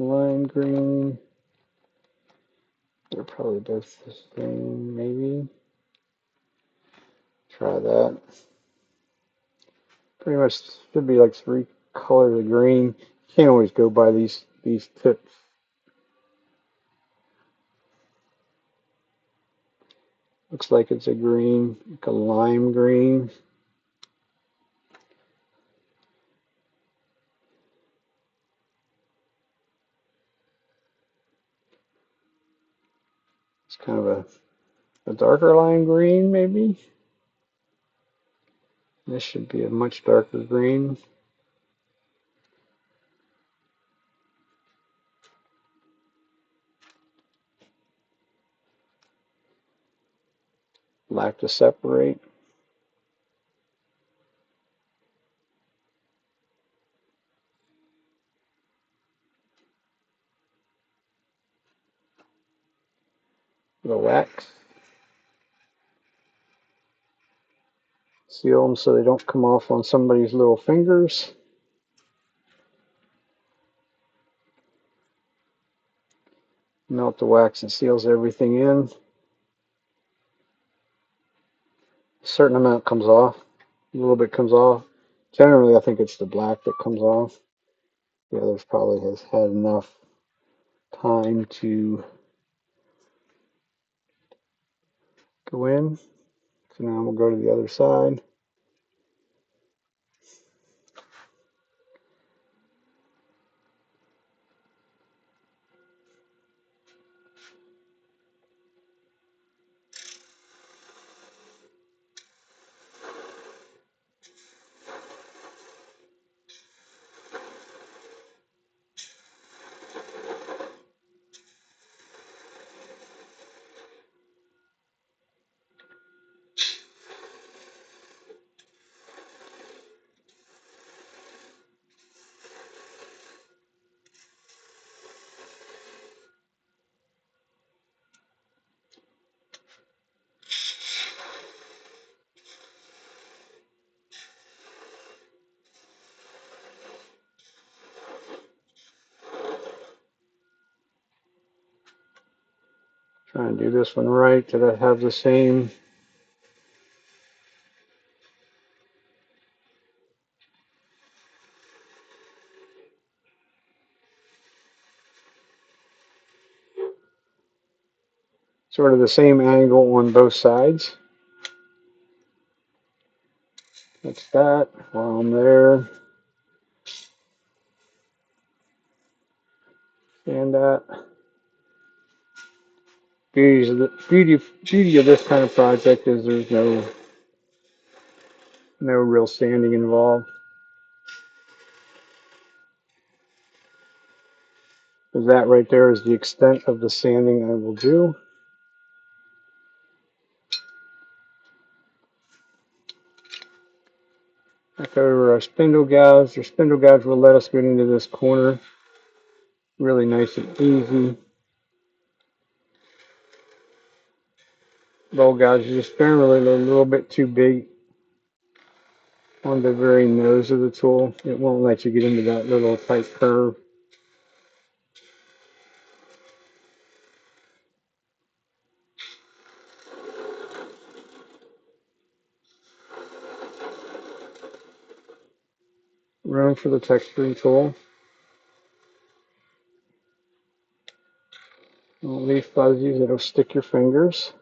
Lime green. They're probably both the same, maybe. Try that. Pretty much should be like 3 colors of green. You can't always go by these tips. Looks like it's a green, like a lime green. It's kind of a darker lime green, maybe. This should be a much darker green. Black to separate. The wax. Seal them so they don't come off on somebody's little fingers. Melt the wax and seals everything in. A certain amount comes off. A little bit comes off. Generally, I think it's the black that comes off. The others probably has had enough time to go in. So now we'll go to the other side. Try and do this one right, that I have the same sort of the same angle on both sides. That's that. While I'm there, and that. Beauty of this kind of project is there's no real sanding involved. Because that right there is the extent of the sanding I will do. Back over our spindle gouge. Our spindle gouge will let us get into this corner really nice and easy. Bowl gouge is just generally a little bit too big on the very nose of the tool. It won't let you get into that little tight curve. Room for the texturing tool. Don't leave fuzzies, it'll stick your fingers.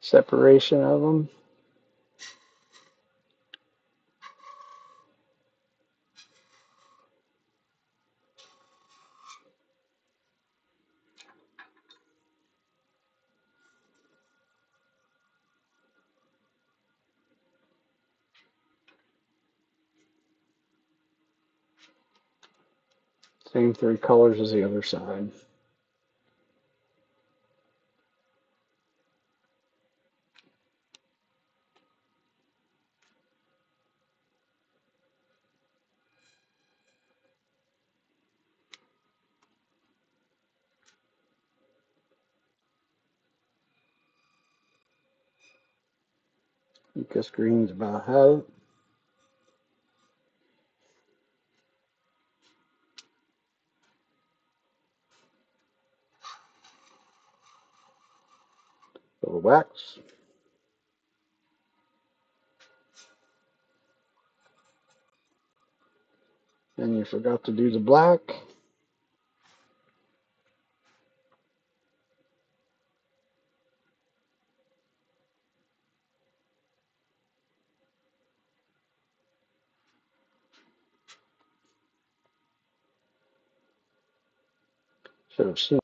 Separation of them. Same three colors as the other side. Kappskreations about had it. Little wax. And you forgot to do the black. So,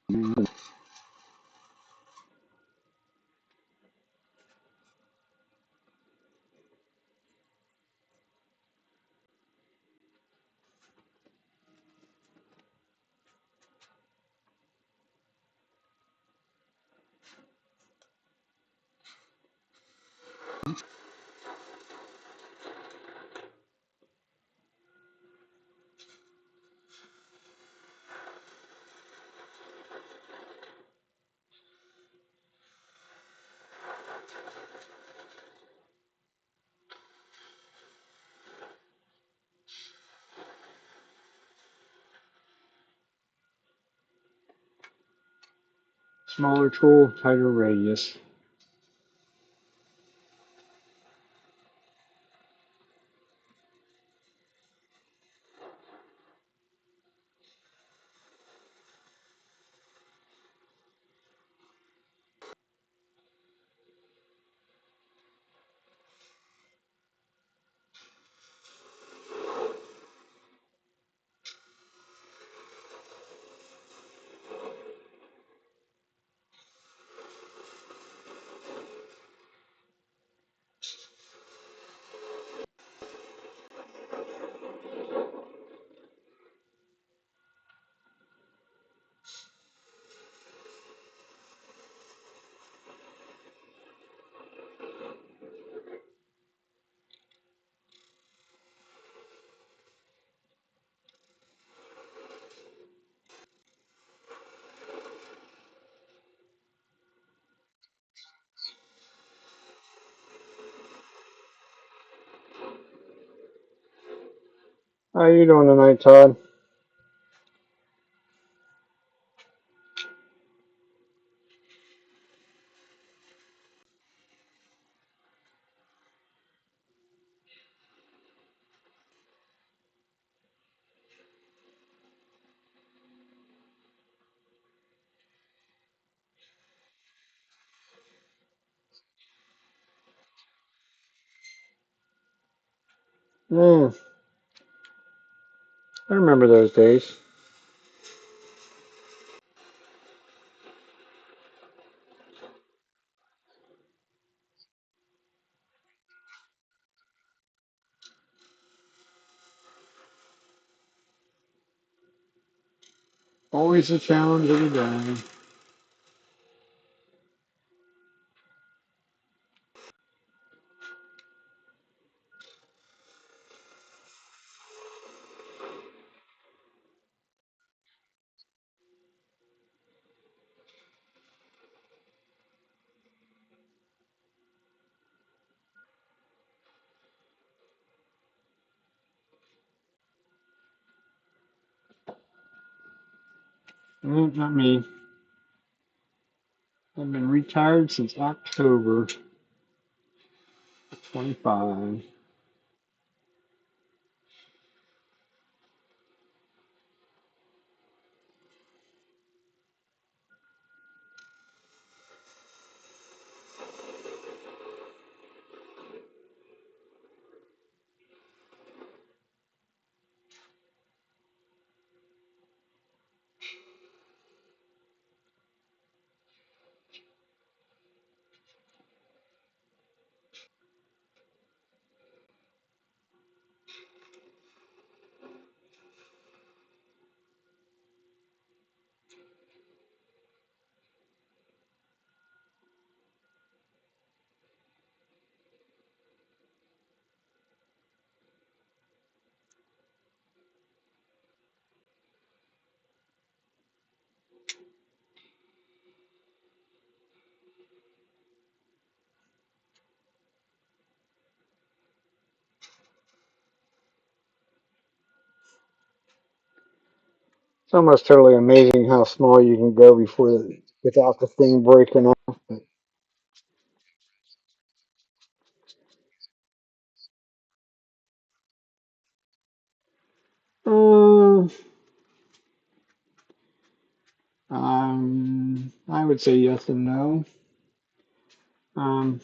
smaller tool, tighter radius. How you doing tonight, Todd? Mm, I remember those days. Always a challenge every day. Not me. I've been retired since October 25. It's almost totally amazing how small you can go without the thing breaking off. Um, I would say yes and no. Um,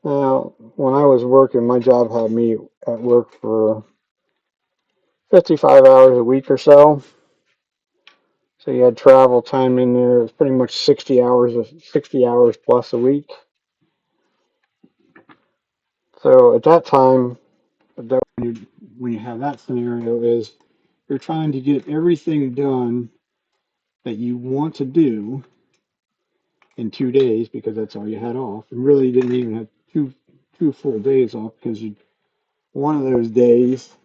when I was working, my job had me at work for 55 hours a week or so. So you had travel time in there. It was pretty much 60 hours plus a week. So at that time, when you have that scenario is you're trying to get everything done that you want to do in 2 days because that's all you had off. And really you didn't even have two full days off because one of those days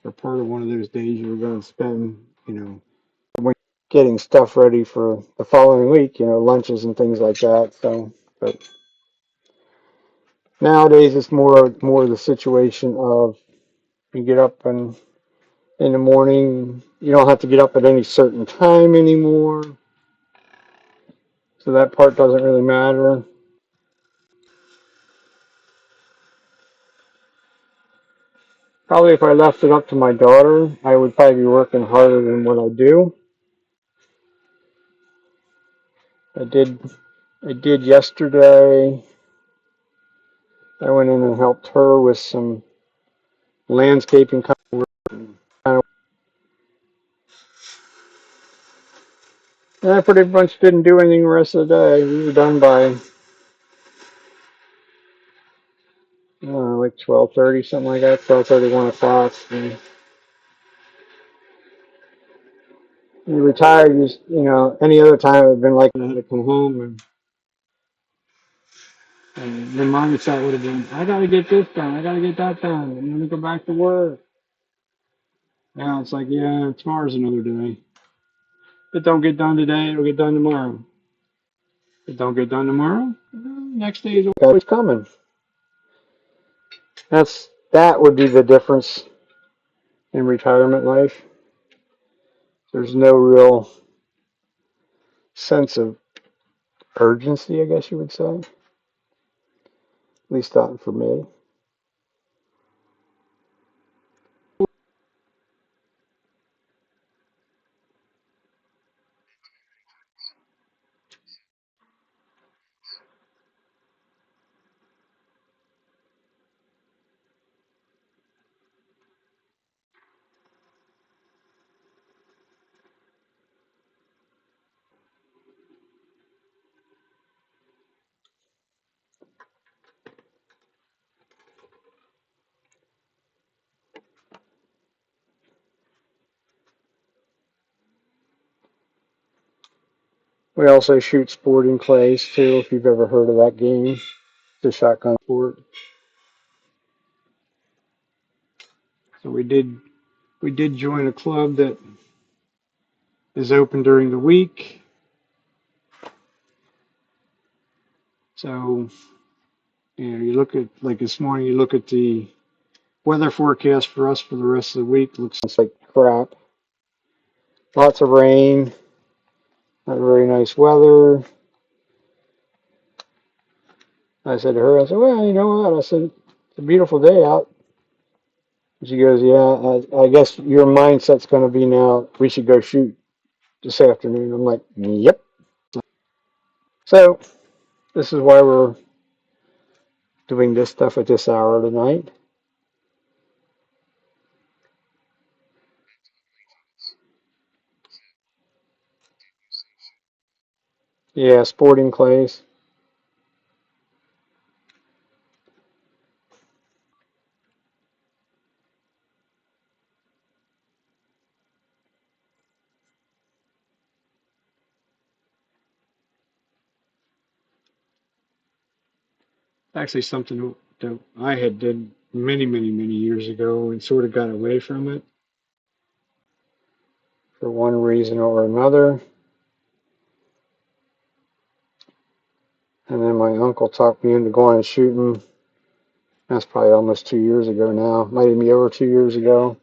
or part of one of those days you were going to spend, when getting stuff ready for the following week, lunches and things like that. So, but nowadays it's more the situation of you get up and in the morning, you don't have to get up at any certain time anymore. So that part doesn't really matter. Probably if I left it up to my daughter, I would probably be working harder than what I do. I did I did yesterday. I went in and helped her with some landscaping kind of work. And I pretty much didn't do anything the rest of the day. We were done by like 12:30, something like that, 12:30, 1 o'clock. And you retired, any other time it would have been like I had to come home and the mindset would have been, I gotta get this done, I gotta get that done, I'm gonna go back to work. Now it's like, yeah, tomorrow's another day. If it don't get done today, it'll get done tomorrow. If it don't get done tomorrow, next day is always coming. That would be the difference in retirement life. There's no real sense of urgency, I guess you would say. At least not for me. We also shoot sporting clays too, if you've ever heard of that game. It's a shotgun sport. So we did join a club that is open during the week. So, you look at, like this morning, you look at the weather forecast for us for the rest of the week. Looks like crap. Lots of rain, not very nice weather. I said to her, I said, well, you know what? I said, it's a beautiful day out. She goes, yeah, I guess your mindset's going to be now, we should go shoot this afternoon. I'm like, yep. So this is why we're doing this stuff at this hour tonight. Yeah, sporting clays. Actually, something that I had did many, many, many years ago and sort of got away from it for one reason or another. And then my uncle talked me into going and shooting. That's probably almost 2 years ago now. Might even be over 2 years ago.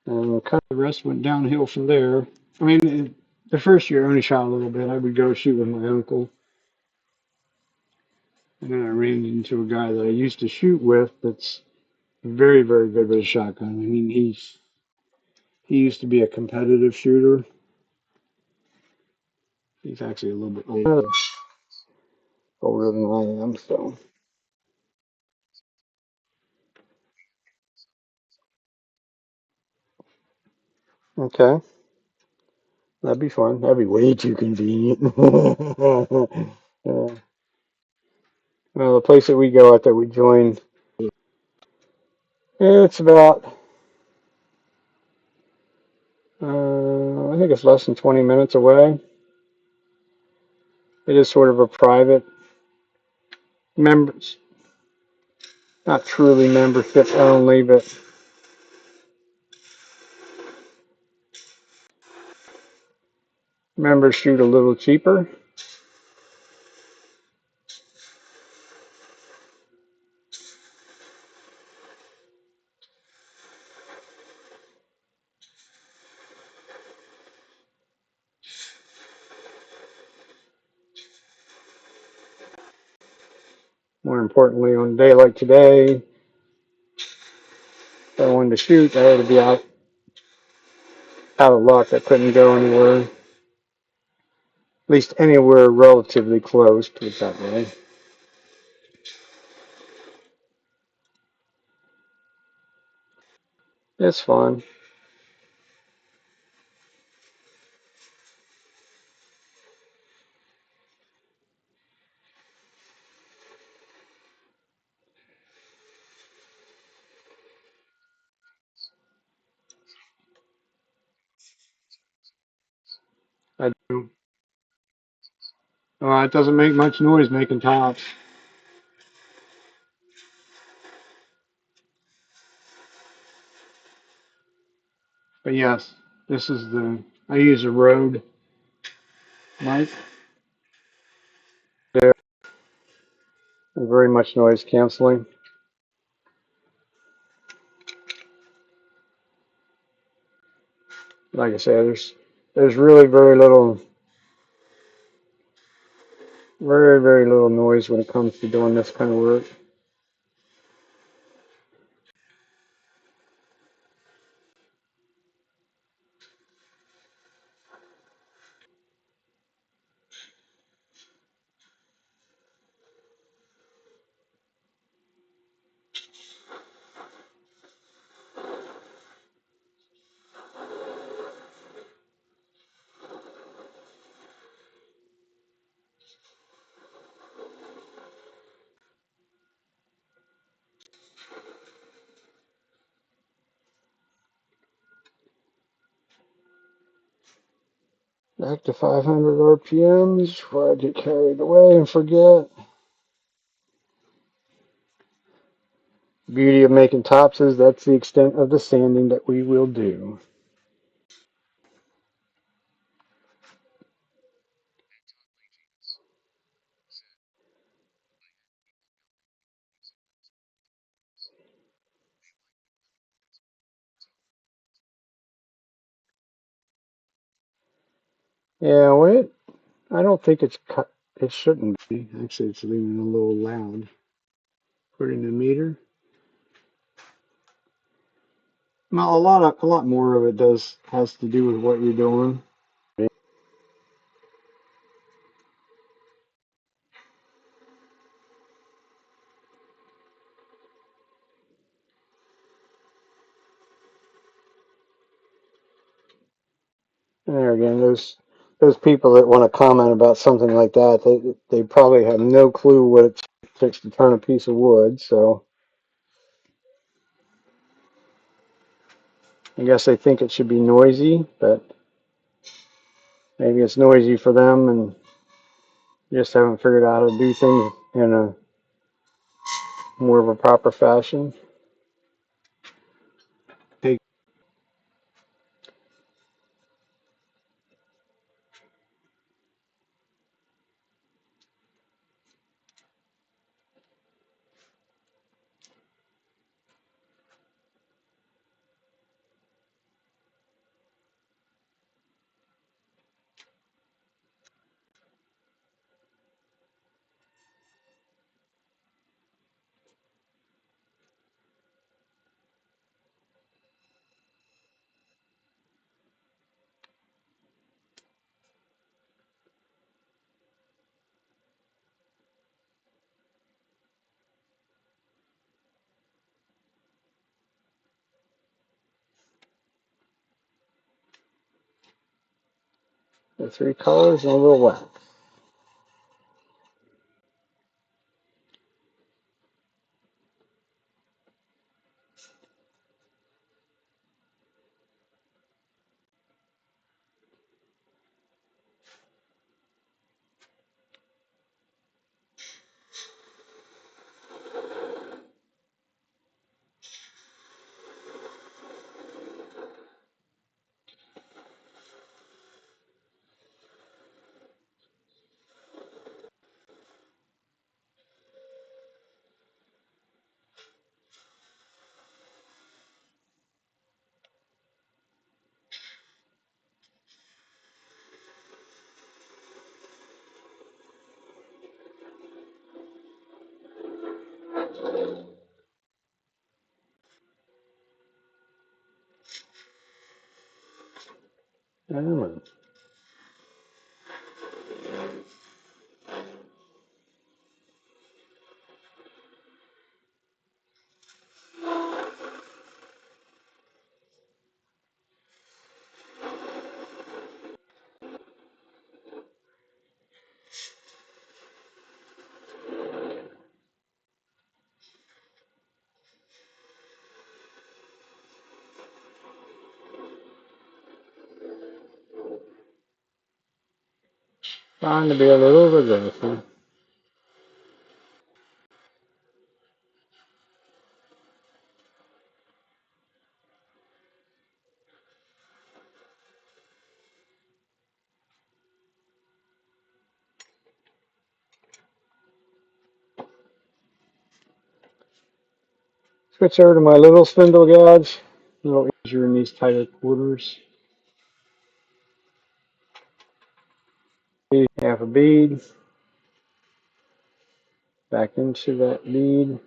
And kind of the rest went downhill from there. I mean, the first year I only shot a little bit. I would go shoot with my uncle. And then I ran into a guy that I used to shoot with that's very, very good with a shotgun. I mean, he used to be a competitive shooter. He's actually a little bit older than I am, so. Okay, that'd be fun. That'd be way too convenient. Yeah. Well, the place that we go at that we joined, it's about, I think it's less than 20 minutes away. It is sort of a private members, not truly membership only, but members shoot a little cheaper. More importantly, on a day like today, if I wanted to shoot, I had to be out of luck. I couldn't go anywhere, at least anywhere relatively close, put it that way. It's fun. I do. It doesn't make much noise making tops. But yes, this is I use a Rode mic. They're very much noise canceling. Like I said, there's really very little noise when it comes to doing this kind of work. Back to 500 RPMs before I get carried away and forget. The beauty of making tops is that's the extent of the sanding that we will do. Yeah, wait. I don't think it's cut. It shouldn't be. Actually, it's leaving a little loud. Put in the meter. Well, a lot more of it has to do with what you're doing. And there again, those people that want to comment about something like that, they probably have no clue what it takes to turn a piece of wood. So I guess they think it should be noisy, but maybe it's noisy for them and just haven't figured out how to do things in a more of a proper fashion. Take The three colors and a little wax. Oh, trying to be a little aggressive. Switch over to my little spindle gouge. A little easier in these tighter quarters. Half a bead. Back into that bead.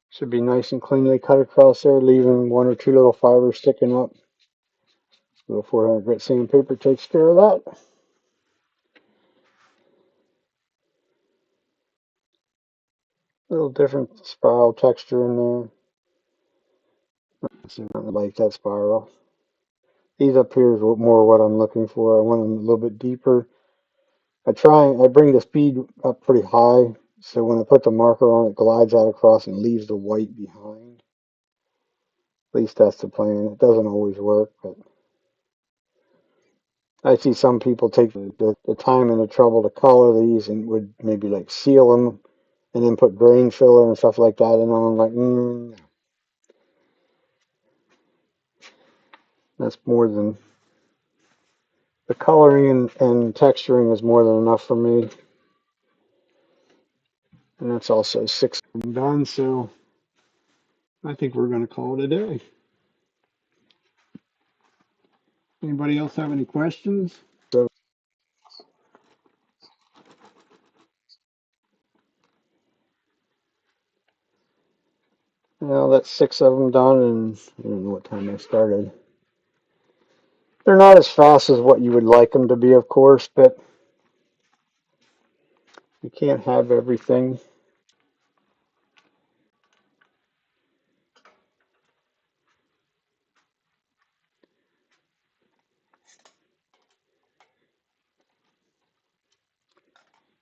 Should be nice and cleanly cut across there, leaving one or two little fibers sticking up. Little 400 grit sandpaper takes care of that. A little different spiral texture in there. I don't like that spiral. These up here is more what I'm looking for. I want them a little bit deeper. I bring the speed up pretty high, so when I put the marker on, it glides out across and leaves the white behind. At least that's the plan. It doesn't always work, but I see some people take the time and the trouble to color these and would maybe like seal them and then put grain filler and stuff like that. And I'm like, that's more than the coloring and texturing is more than enough for me. And that's also 6 done, so I think we're going to call it a day. Anybody else have any questions? So, well, that's 6 of them done, and I don't know what time I started. They're not as fast as what you would like them to be, of course, but you can't have everything.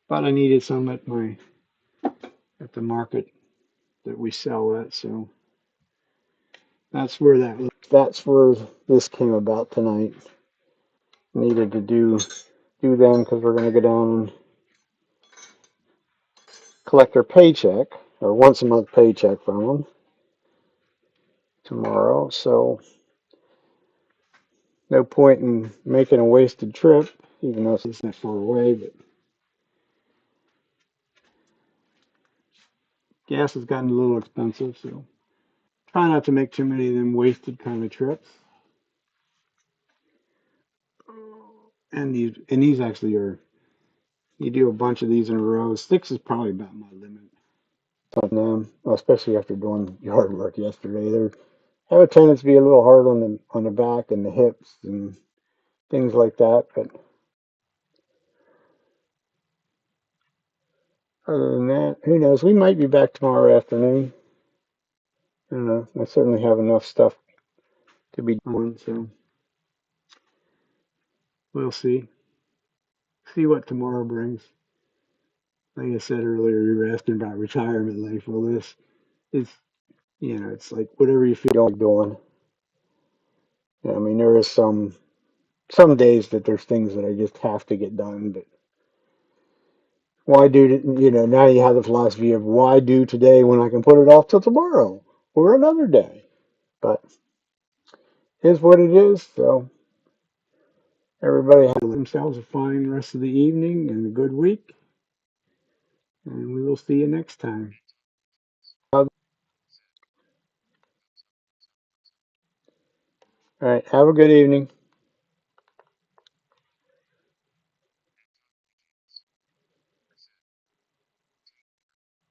But I needed some at the market that we sell at, so that's where this came about tonight. Needed to do do them because we're going to go down and collect our paycheck, or once a month paycheck from them tomorrow. So no point in making a wasted trip, even though it's not far away. But gas has gotten a little expensive, so try not to make too many of them wasted kind of trips. And these actually are, you do a bunch of these in a row. 6 is probably about my limit on them, especially after doing yard work yesterday. They have a tendency to be a little hard on the back and the hips and things like that. But other than that, who knows? We might be back tomorrow afternoon. I don't know. I certainly have enough stuff to be doing, so we'll see. See what tomorrow brings. Like I said earlier, you were asking about retirement life. Well, this is, it's like whatever you feel like doing. Yeah, I mean, there is some days that there's things that I just have to get done, but why do, now you have the philosophy of why do today when I can put it off till tomorrow or another day. But it is what it is. So everybody have themselves a fine rest of the evening and a good week, and we will see you next time. All right, have a good evening.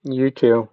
You too.